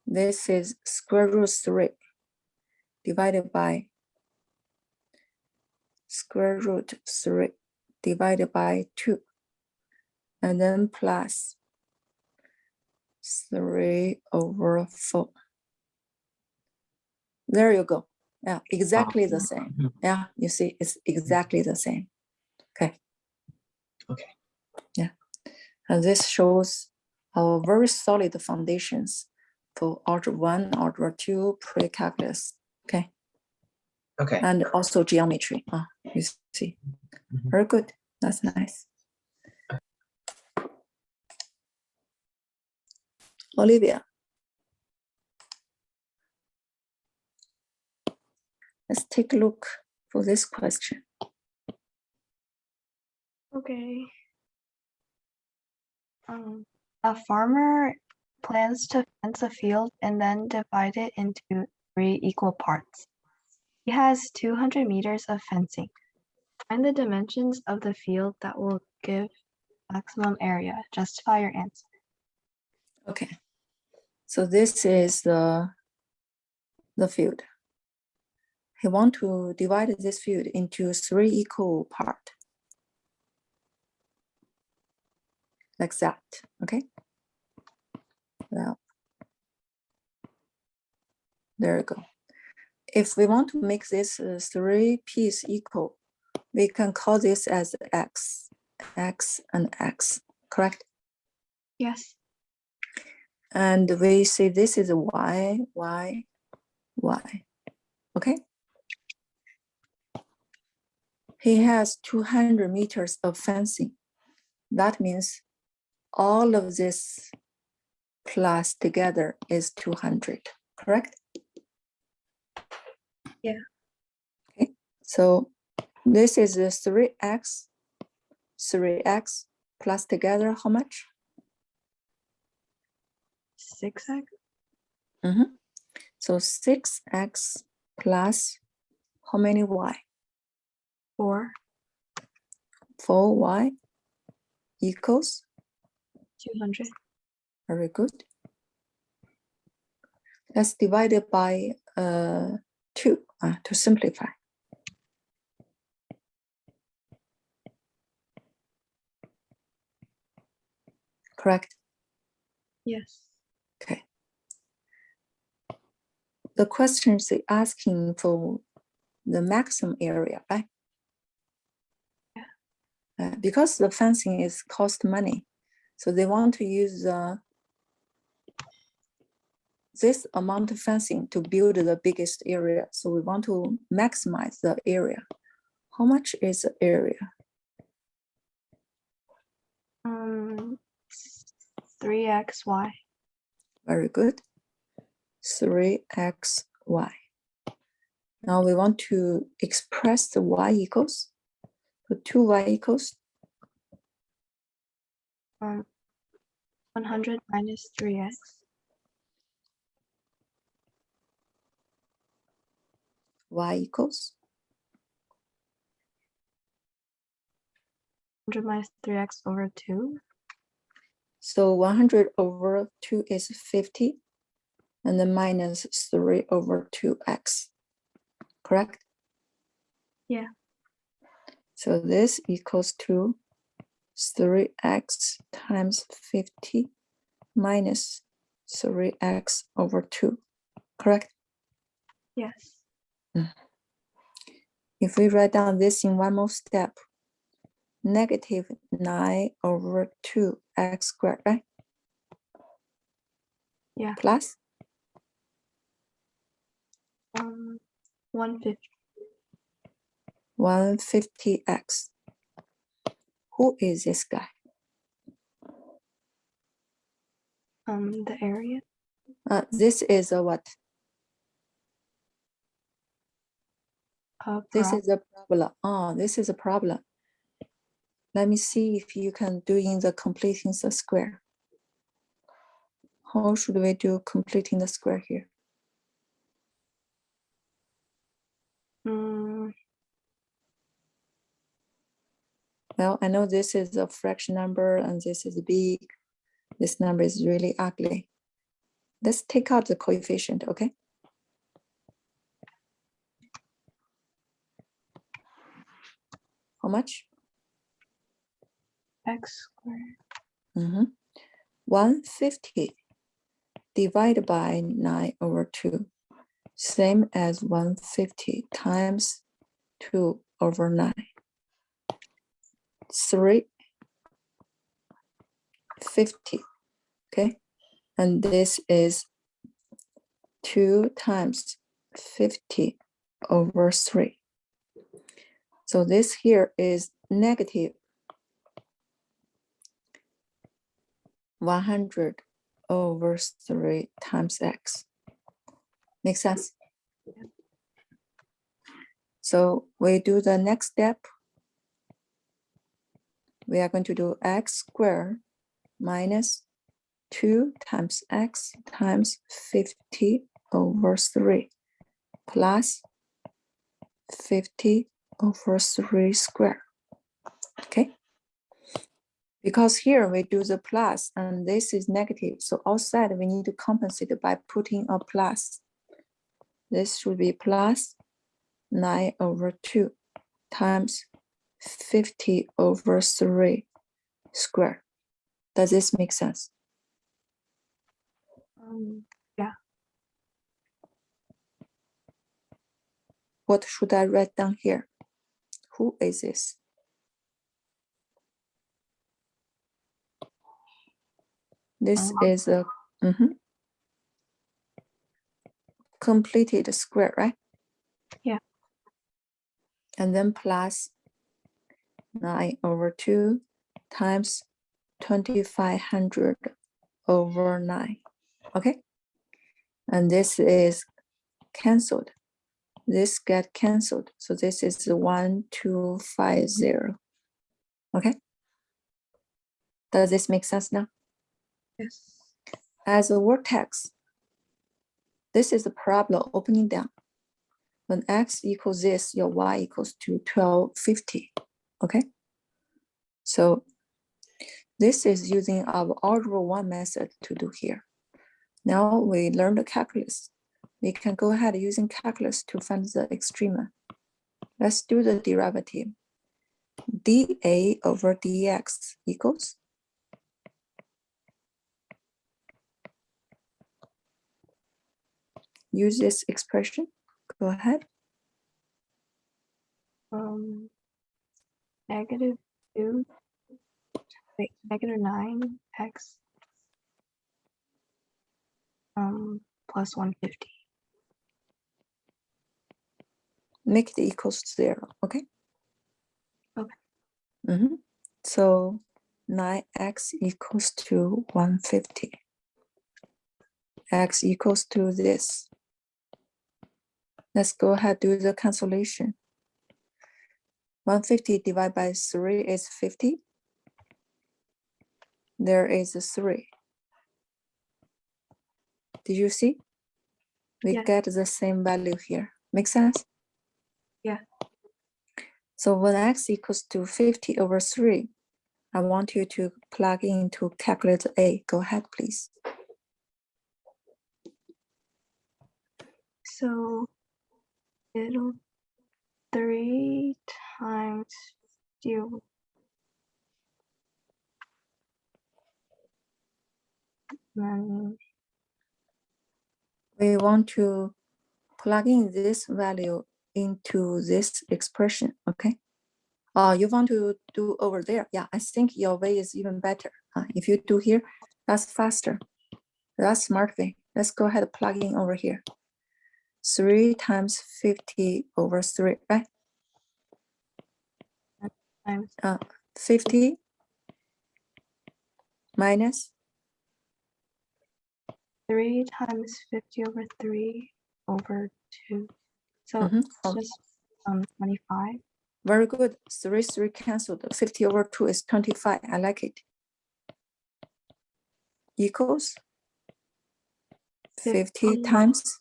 S2: this is square root 3 divided by square root 3 divided by 2, and then plus 3 over 4. There you go. Yeah, exactly the same. Yeah, you see, it's exactly the same. Okay.
S5: Okay.
S2: Yeah. And this shows our very solid foundations for Algebra 1, Algebra 2, pre-calculus. Okay.
S5: Okay.
S2: And also geometry. You see. Very good. That's nice. Olivia. Let's take a look for this question.
S4: Okay. A farmer plans to fence a field and then divide it into 3 equal parts. He has 200 meters of fencing. Find the dimensions of the field that will give maximum area. Justify your answer.
S2: Okay. So this is the field. He wants to divide this field into 3 equal parts. Like that, okay? Well, there you go. If we want to make this 3 piece equal, we can call this as x, and x, correct?
S4: Yes.
S2: And we say this is y, y, y, okay? He has 200 meters of fencing. That means all of this plus together is 200, correct?
S4: Yeah.
S2: Okay, so this is a 3x plus together how much?
S4: 6x?
S2: So 6x plus how many y?
S4: 4.
S2: 4y equals?
S4: 200.
S2: Very good. Let's divide it by 2 to simplify. Correct?
S4: Yes.
S2: Okay. The question is asking for the maximum area, right?
S4: Yeah.
S2: Because the fencing is cost money, so they want to use this amount of fencing to build the biggest area. So we want to maximize the area. How much is the area?
S4: 3xy.
S2: Very good. 3xy. Now we want to express the y equals. So 2y equals
S4: 100 minus 3x.
S2: y equals
S6: 100 minus 3x over 2.
S2: so 100 over 2 is 50, and then minus 3 over 2x, correct?
S6: Yeah.
S2: So this equals to 3x times 50 minus 3x over 2, correct?
S6: Yes.
S2: If we write down this in one more step, negative 9 over 2x squared, right?
S6: Yeah.
S2: Plus
S6: 150.
S2: 150x. Who is this guy?
S6: The area.
S2: This is a what? This is a problem. Oh, this is a problem. Let me see if you can do in the completing the square. How should we do completing the square here? Well, I know this is a fraction number and this is big. This number is really ugly. Let's take out the coefficient, okay? How much?
S6: X squared.
S2: 150 divided by 9 over 2, same as 150 times 2 over 9. 350, okay? And this is 2 times 50 over 3. So this here is negative 100 over 3 times x. Make sense? So we do the next step. We are going to do x squared minus 2 times x times 50 over 3 plus 50 over 3 squared. Okay? Because here we do the plus and this is negative. So outside we need to compensate by putting a plus. This should be plus 9 over 2 times 50 over 3 squared. Does this make sense?
S6: Yeah.
S2: What should I write down here? Who is this? This is a completed square, right?
S6: Yeah.
S2: And then plus 9 over 2 times 2500 over 9. Okay. And this is canceled. This get canceled. So this is 1250. Okay. Does this make sense now?
S6: Yes.
S2: As a vertex, this is a parabola opening down. When x equals this, your y equals to 1250. Okay. So this is using our algebra 1 method to do here. Now we learned the calculus. We can go ahead using calculus to find the extrema. Let's do the derivative. dA over dx equals use this expression. Go ahead.
S6: Negative 2. Wait, negative 9x plus 150.
S2: Make it equals 0. Okay.
S6: Okay.
S2: So 9x equals to 150. X equals to this. Let's go ahead do the cancellation. 150 divided by 3 is 50. There is a 3. Did you see? We
S6: Yes.
S2: get the same value here. Make sense?
S6: Yeah.
S2: So when x equals to 50 over 3, I want you to plug into calculator A. Go ahead, please.
S6: So it'll 3 times 50. Then
S2: We want to plug in this value into this expression, okay? You want to do over there. Yeah, I think your way is even better. If you do here, that's faster. That's smart way. Let's go ahead and plug in over here. 3 times 50 over 3, right?
S6: times
S2: 50 minus
S6: 3 times 50 over 3 over 2. So
S2: Mhm.
S6: it's just 25.
S2: Very good. 3 canceled. 50 over 2 is 25. I like it. Equals 50 times.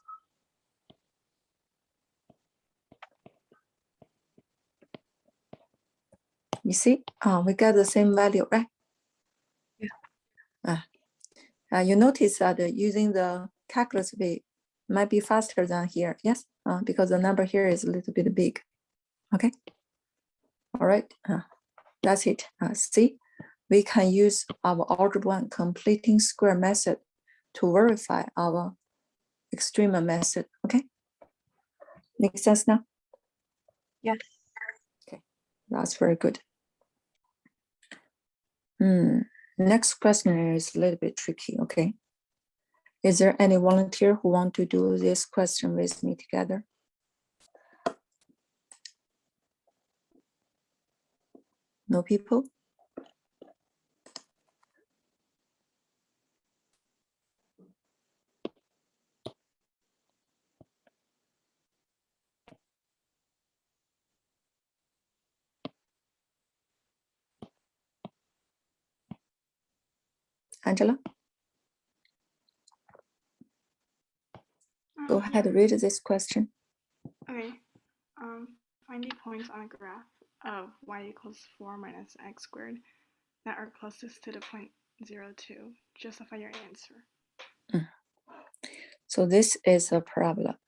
S2: You see, we got the same value, right?
S6: Yeah.
S2: You notice that using the calculus way might be faster than here. Yes, because the number here is a little bit big. Okay. All right. That's it. See, we can use our algebra 1 completing square method to verify our extrema method. Okay. Makes sense now?
S6: Yes.
S2: Okay, that's very good. Next question is a little bit tricky, okay? Is there any volunteer who want to do this question with me together? No people? Angela? Go ahead,
S4: Yeah.
S2: read this question.
S4: Okay. Find the points on a graph of y equals 4 minus x squared that are closest to the point 0, 2. Justify your answer.
S2: So this is a parabola.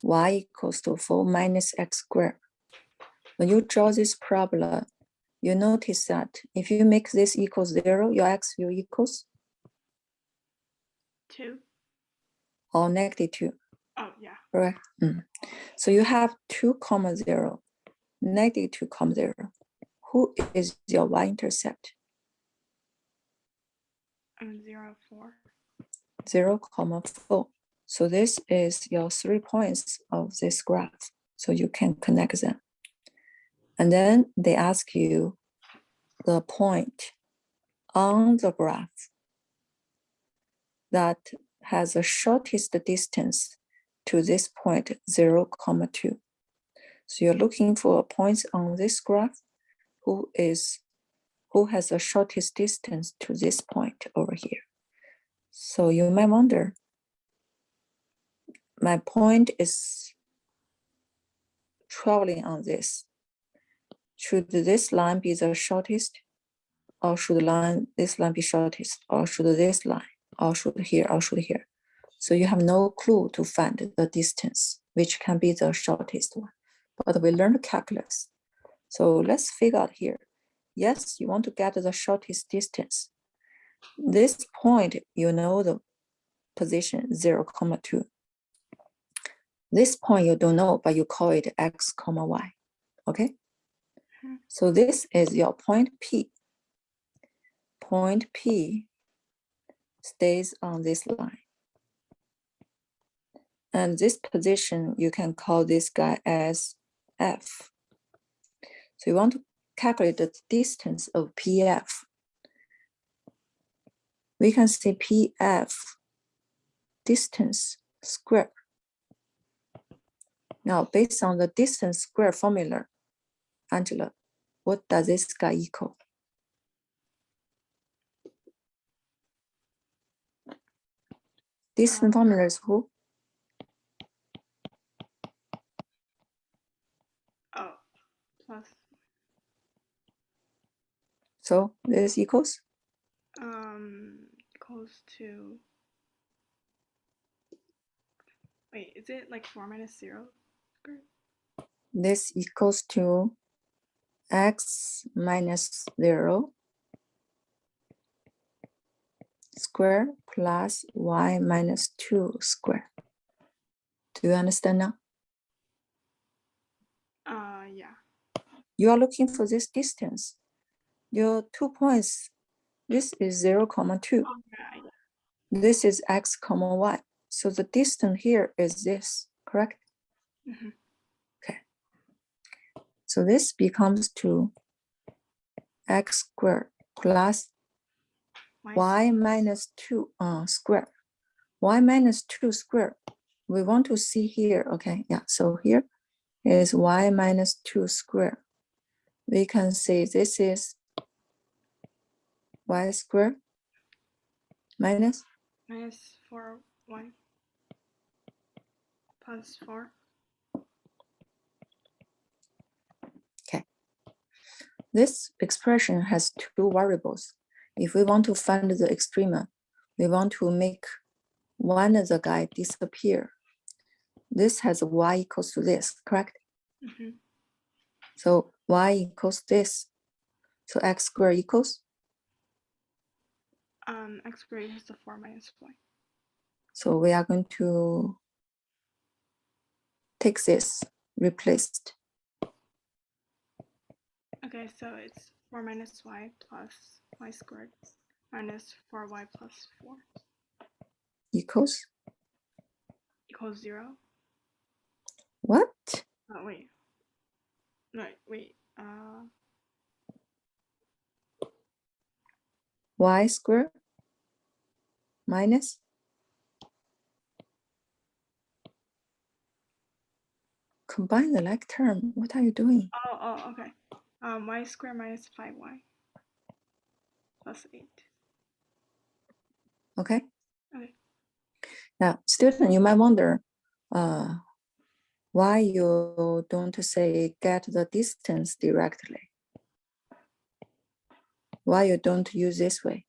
S2: Y equals to 4 minus x squared. When you draw this parabola, you notice that if you make this equals 0, your x will equals
S4: 2.
S2: or negative 2.
S4: Oh, yeah.
S2: Correct. So you have 2 comma 0, negative 2 comma 0. Who is your y-intercept?
S4: 0, 4.
S2: 0 comma 4. So this is your 3 points of this graph. So you can connect them. And then they ask you the point on the graph that has the shortest distance to this point 0 comma 2. So you're looking for points on this graph who has the shortest distance to this point over here. So you might wonder, my point is traveling on this. Should this line be the shortest? Or should this line be shortest? Or should this line? Or should here? Or should here? So you have no clue to find the distance, which can be the shortest one. But we learned calculus. So let's figure out here. Yes, you want to get the shortest distance. This point, you know the position 0, 2. This point you don't know, but you call it x, y, okay? So this is your point P. Point P stays on this line. And this position, you can call this guy as F. So you want to calculate the distance of PF. We can say PF distance square. Now, based on the distance square formula, Angela, what does this guy equal? Distance formula is who? So this equals,
S4: Equals to. Wait, is it like 4 minus 0 squared?
S2: this equals to x minus 0 square plus y minus 2 square. Do you understand now?
S4: Yeah.
S2: You are looking for this distance. Your 2 points, this is 0, 2.
S4: Oh, yeah.
S2: This is x, y. So the distance here is this, correct?
S4: Mhm.
S2: Okay. So this becomes to x squared plus y minus 2 square. Y minus 2 square. We want to see here, okay? Yeah, so here is y minus 2 square. We can say this is y squared minus
S4: Minus 4y plus 4.
S2: this expression has two variables. If we want to find the extrema, we want to make one of the guy disappear. This has y equals to this, correct?
S4: Mhm.
S2: So y equals this. So x squared equals,
S4: X squared equals to 4 minus y.
S2: so we are going to take this, replaced.
S4: Okay, so it's 4 minus y plus y squared minus 4y plus 4
S2: Equals
S4: equals 0.
S2: what?
S4: Oh, wait. No, wait.
S2: Y squared minus, combine the like term. What are you doing?
S4: Oh, okay. Y squared minus 5y plus 8.
S2: Okay.
S4: Okay.
S2: Now, student, you might wonder why you don't say get the distance directly. Why you don't use this way?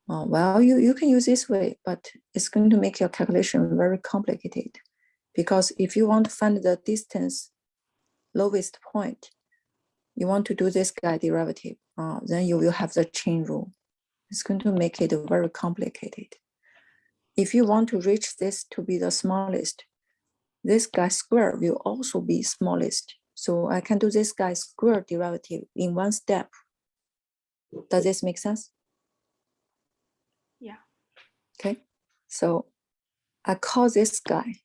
S2: Well, you can use this way, but it's going to make your calculation very complicated. Because if you want to find the distance lowest point, you want to do this guy derivative, then you will have the chain rule. It's going to make it very complicated. If you want to reach this to be the smallest, this guy square will also be smallest. So I can do this guy square derivative in one step. Does this make sense?
S4: Yeah.
S2: Okay, so I call this guy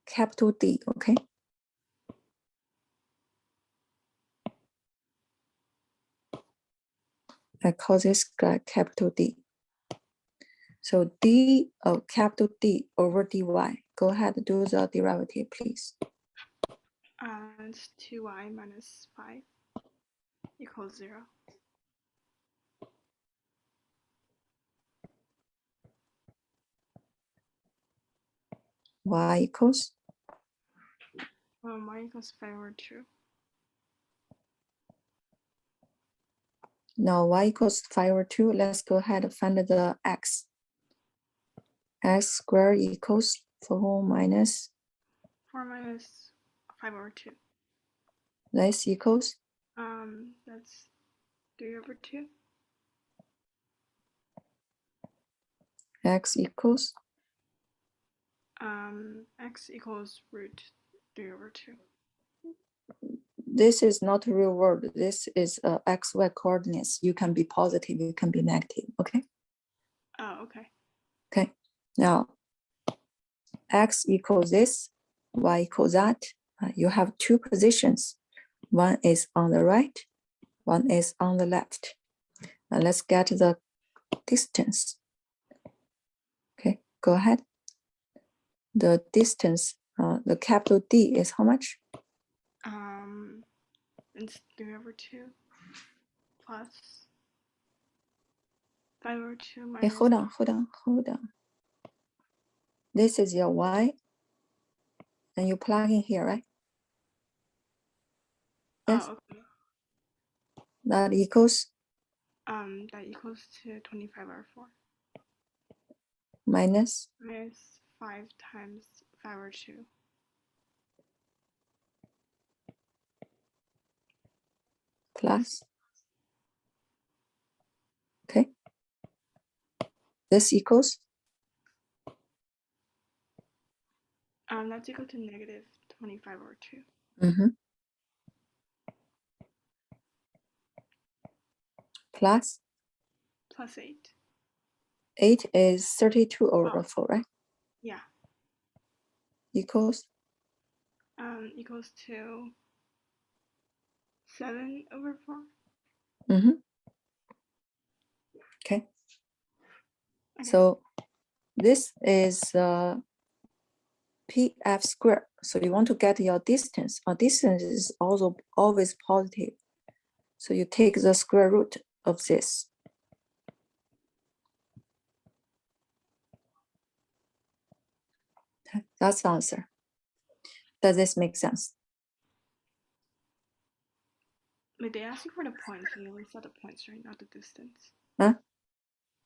S2: capital D, okay? I call this guy capital D. So D of capital D over dy. Go ahead, do the derivative, please.
S4: It's 2y minus 5 equals 0.
S2: Y equals,
S4: Y equals 5 over 2.
S2: now y equals 5 over 2. Let's go ahead and find the x. X squared equals 4 minus
S4: 4 minus 5 over 2.
S2: this equals,
S4: That's 3 over 2.
S2: x equals,
S4: X equals root 3 over 2.
S2: this is not real world. This is xy coordinates. You can be positive, you can be negative, okay?
S4: Oh, okay.
S2: Okay, now x equals this, y equals that. You have two positions. One is on the right, one is on the left. Now let's get the distance. Okay, go ahead. The distance, the capital D is how much?
S4: It's 3 over 2 plus 5 over 2
S2: Hey,
S4: minus.
S2: hold on. This is your y, and you plug in here, right? Yes.
S4: Oh, okay.
S2: That equals
S4: That equals to 25/4.
S2: Minus
S4: Minus 5 times 5/2.
S2: plus. Okay. This equals
S4: That's equal to negative 25/2.
S2: Plus
S4: Plus 8.
S2: 8 is 32 over
S4: Oh.
S2: 4, right?
S4: Yeah.
S2: Equals
S4: Equals to 7/4.
S2: okay.
S4: Okay.
S2: So this is PF squared. So you want to get your distance. Our distance is also always positive. So you take the square root of this. That's the answer. Does this make sense?
S4: But they ask you for the points, and you only saw the points, right? Not the distance.
S2: Huh?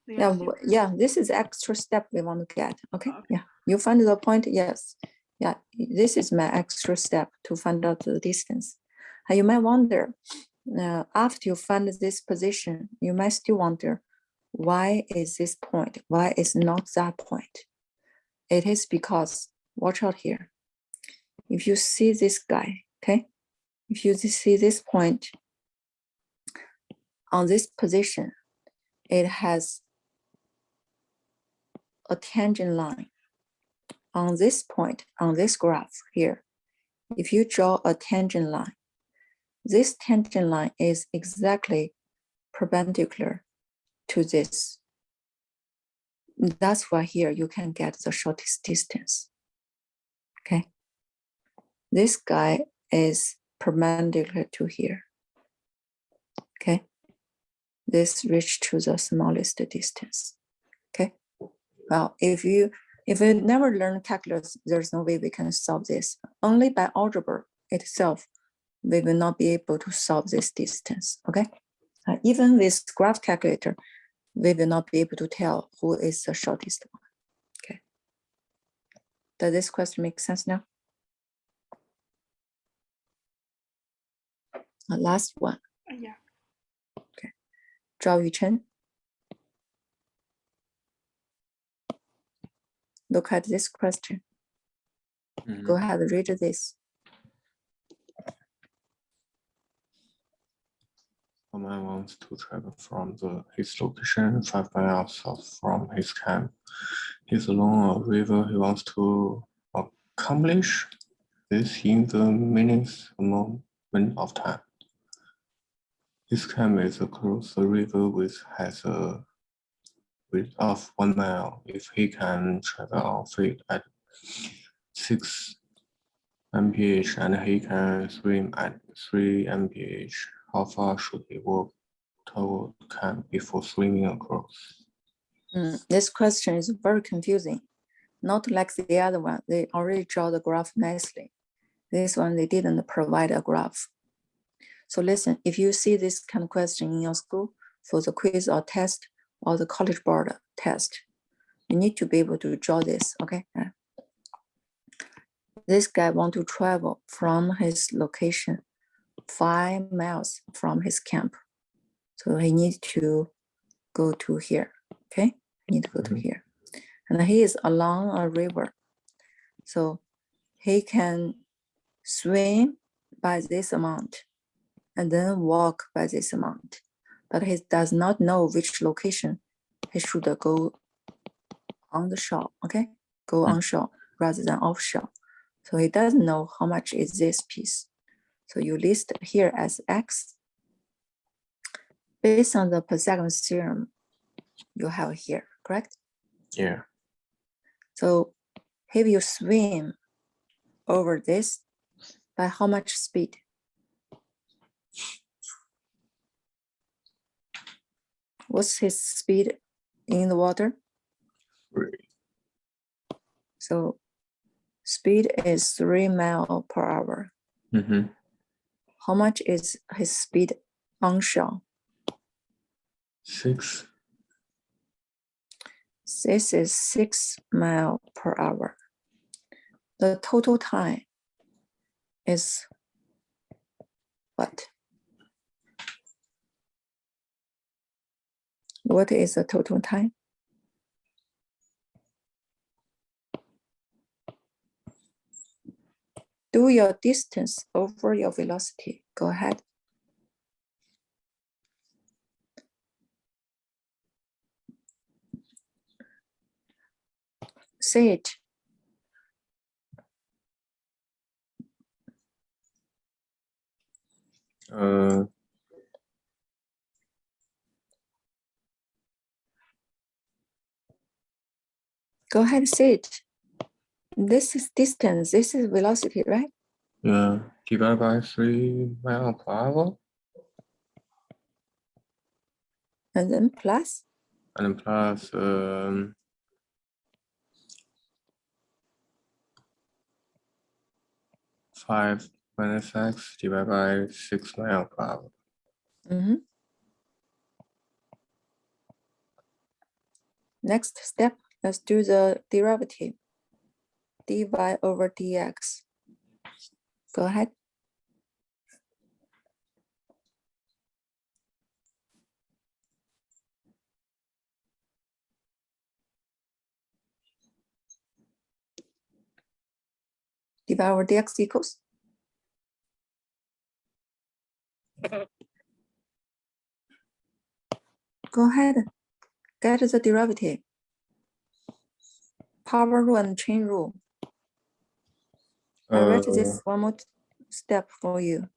S4: They
S2: Yeah,
S4: ask you for-
S2: yeah, this is extra step we want to get. Okay,
S4: Okay.
S2: yeah, you find the point, yes. Yeah, this is my extra step to find out the distance. And you might wonder, after you find this position, you might still wonder, why is this point? Why is not that point? It is because, watch out here. If you see this guy, okay? If you see this point on this position, it has a tangent line on this point, on this graph here. If you draw a tangent line, this tangent line is exactly perpendicular to this. That's why here you can get the shortest distance. Okay. This guy is perpendicular to here. Okay. This reach to the smallest distance. Okay. Well, if you never learn calculus, there's no way we can solve this. Only by algebra itself, we will not be able to solve this distance. Okay. Even with graph calculator, we will not be able to tell who is the shortest one. Okay. Does this question make sense now? The last one.
S4: Yeah.
S2: Okay. Zhao Yuchen. Look at this question. Go ahead, read this.
S7: A man wants to travel from his location 5 miles south from his camp. He's along a river. He wants to accomplish this in the minutes moment of time. His camp is across the river, which has a width of 1 mile. If he can travel on foot at 6 mph and he can swim at 3 mph, how far should he walk toward camp before swimming across?
S2: This question is very confusing. Not like the other one, they already draw the graph nicely. This one, they didn't provide a graph. So listen, if you see this kind of question in your school for the quiz or test or the College Board test, you need to be able to draw this, okay? This guy want to travel from his location 5 miles from his camp. So he needs to go to here, okay? He need to go to here. And he is along a river. So he can swim by this amount and then walk by this amount. But he does not know which location he should go on the shore, okay? Go on shore rather than offshore. So he doesn't know how much is this piece. So you list here as X. Based on the Pythagorean theorem you have here, correct?
S7: Yeah.
S2: So if you swim over this, by how much speed? What's his speed in the water?
S7: 3.
S2: So speed is 3 miles per hour. How much is his speed on shore?
S7: 6.
S2: This is 6 miles per hour. The total time is what? What is the total time? Do your distance over your velocity. Go ahead. Say it. Go ahead, say it. This is distance, this is velocity, right?
S7: Yeah, divided by 3 miles per hour.
S2: And then plus,
S7: And plus 5 minus x divided by 6 miles per hour.
S2: Next step, let's do the derivative. dy over dx. Go ahead. dy over dx equals. Go ahead, get the derivative. Power rule and chain rule. I write this one more step for you.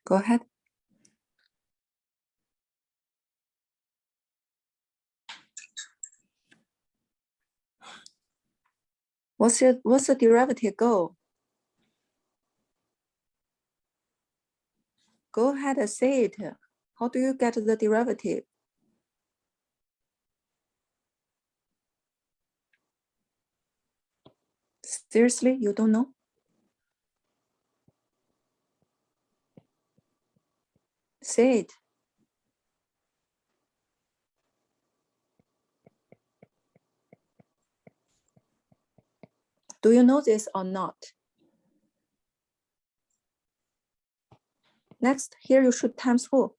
S2: Go ahead. What's the derivative go? Go ahead and say it. How do you get the derivative? Seriously, you don't know? Say it. Do you know this or not? Next, here you should times who?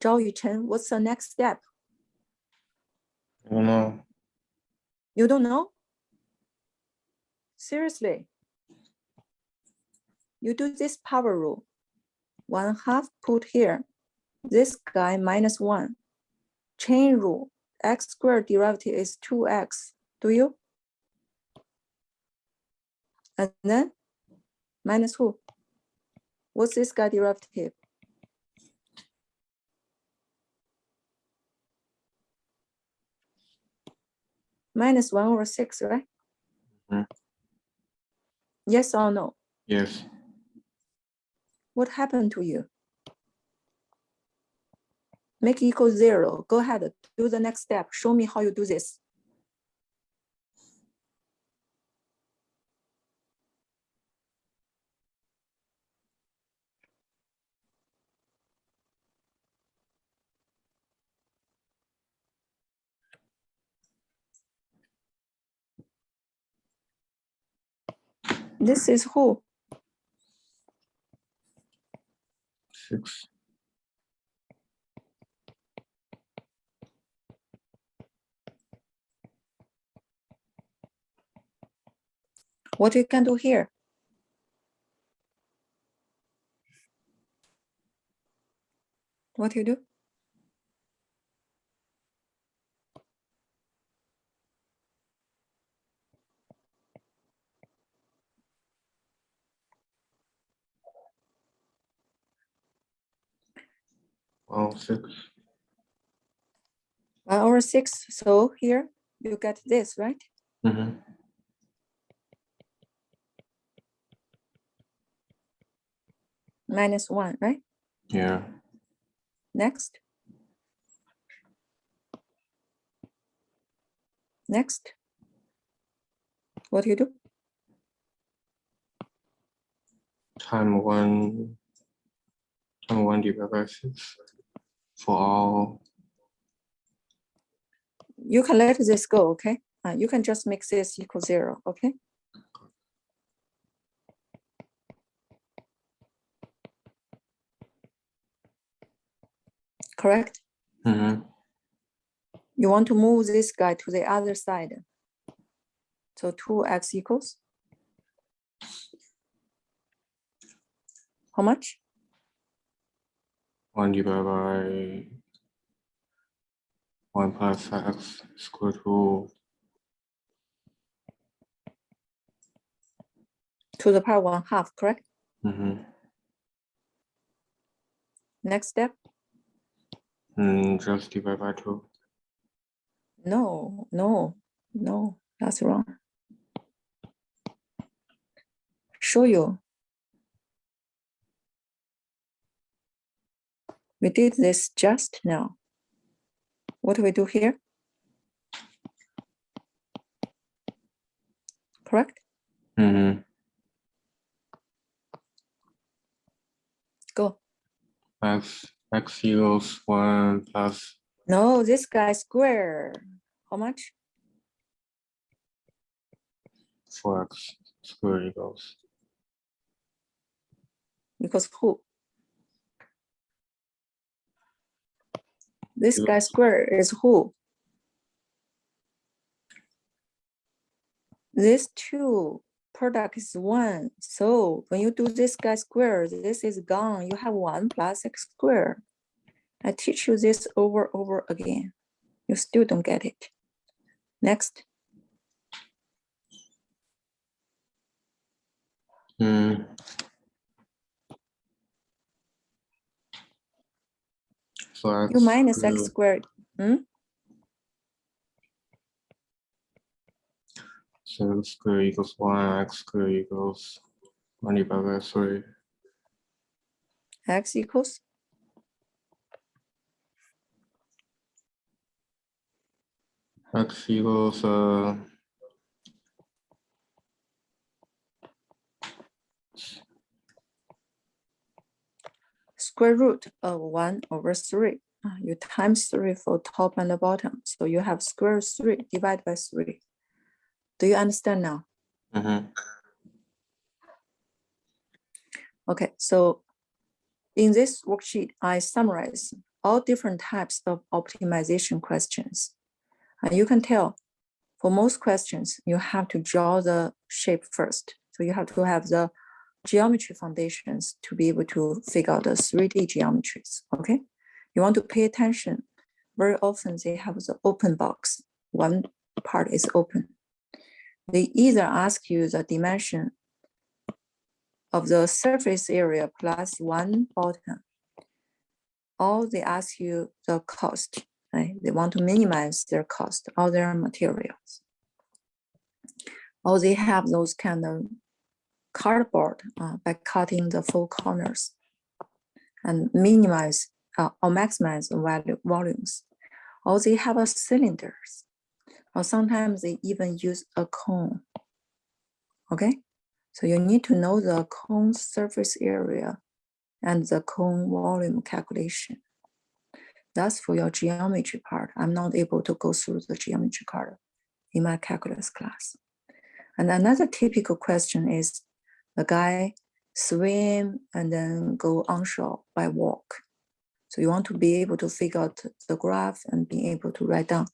S2: Zhao Yuchen, what's the next step?
S7: I don't know.
S2: You don't know? Seriously? You do this power rule. 1/2 put here. This guy minus 1. Chain rule. X squared derivative is 2x. Do you? And then minus who? What's this guy derivative? Minus 1 over 6, right? Yes or no?
S7: Yes.
S2: What happened to you? Make equal 0. Go ahead, do the next step. Show me how you do this. This is who?
S7: 6.
S2: What you can do here? What you do?
S7: Oh, 6.
S2: 1 over 6. So here you get this, right? Minus 1, right?
S7: Yeah.
S2: Next. Next. What do you do?
S7: Time one divided by 6 for all.
S2: You can let this go, okay? You can just make this equal 0, okay? Correct?
S7: Mm-hmm.
S2: You want to move this guy to the other side. So 2x equals how much?
S7: 1 divided by 1 plus x is equal
S2: To the power 1/2, correct?
S7: to
S2: Next step?
S7: just divide by 2.
S2: No, that's wrong. Show you. We did this just now. What do we do here? Correct?
S7: Mm-hmm.
S2: Go.
S7: X equals 1 plus
S2: No, this guy square. How much?
S7: 4x squared equals
S2: Because who? This guy square is who? This 2 product is 1. So when you do this guy square, this is gone. You have 1 plus x squared. I teach you this over again. You still don't get it. Next.
S7: So
S2: You minus x squared.
S7: So x squared equals 1, x squared equals 1 divided by 3.
S2: X equals?
S7: X equals
S2: Square root of 1 over 3. You times 3 for top and the bottom. So you have square root 3 divided by 3. Do you understand now? Okay, so in this worksheet, I summarize all different types of optimization questions. You can tell for most questions, you have to draw the shape first. So you have to have the geometry foundations to be able to figure out the 3D geometries, okay? You want to pay attention. Very often they have the open box. One part is open. They either ask you the dimension of the surface area plus 1 bottom, or they ask you the cost, right? They want to minimize their cost, all their materials. Or they have those kind of cardboard by cutting the 4 corners and minimize or maximize the volumes. Or they have a cylinders, or sometimes they even use a cone, okay? So you need to know the cone surface area and the cone volume calculation. That's for your geometry part. I'm not able to go through the geometry part in my calculus class. And another typical question is the guy swim and then go onshore by walk. So you want to be able to figure out the graph and be able to write down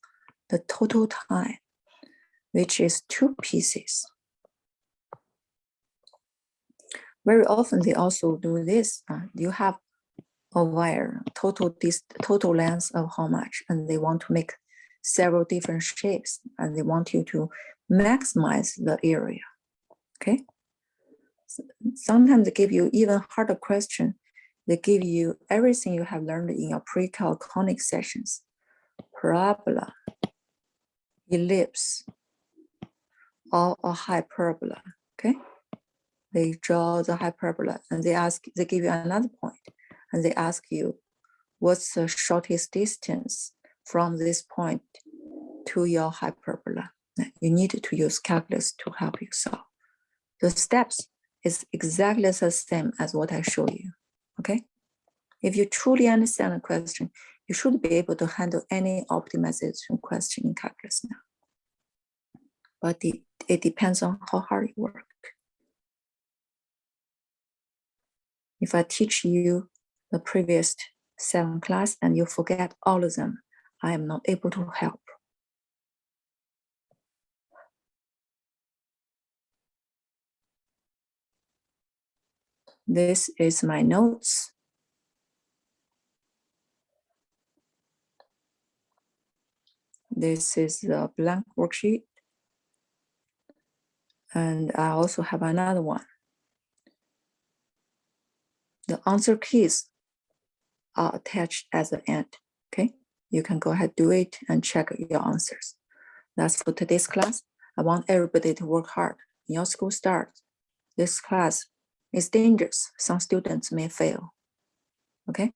S2: the total time, which is 2 pieces. Very often they also do this. You have a wire, total length of how much, and they want to make several different shapes, and they want you to maximize the area, okay? Sometimes they give you even harder question. They give you everything you have learned in your pre-calc conic sessions, parabola, ellipse, or a hyperbola, okay? They draw the hyperbola and they give you another point, and they ask you, what's the shortest distance from this point to your hyperbola. You need to use calculus to help you solve. The steps is exactly the same as what I show you, okay? If you truly understand the question, you should be able to handle any optimization question in calculus now. But it depends on how hard you work. If I teach you the previous 7 class and you forget all of them, I am not able to help. This is my notes. This is the blank worksheet. And I also have another one. The answer keys are attached at the end, okay? You can go ahead, do it and check your answers. That's for today's class. I want everybody to work hard. When your school starts, this class is dangerous. Some students may fail, okay?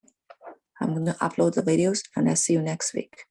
S2: I'm gonna upload the videos and I'll see you next week.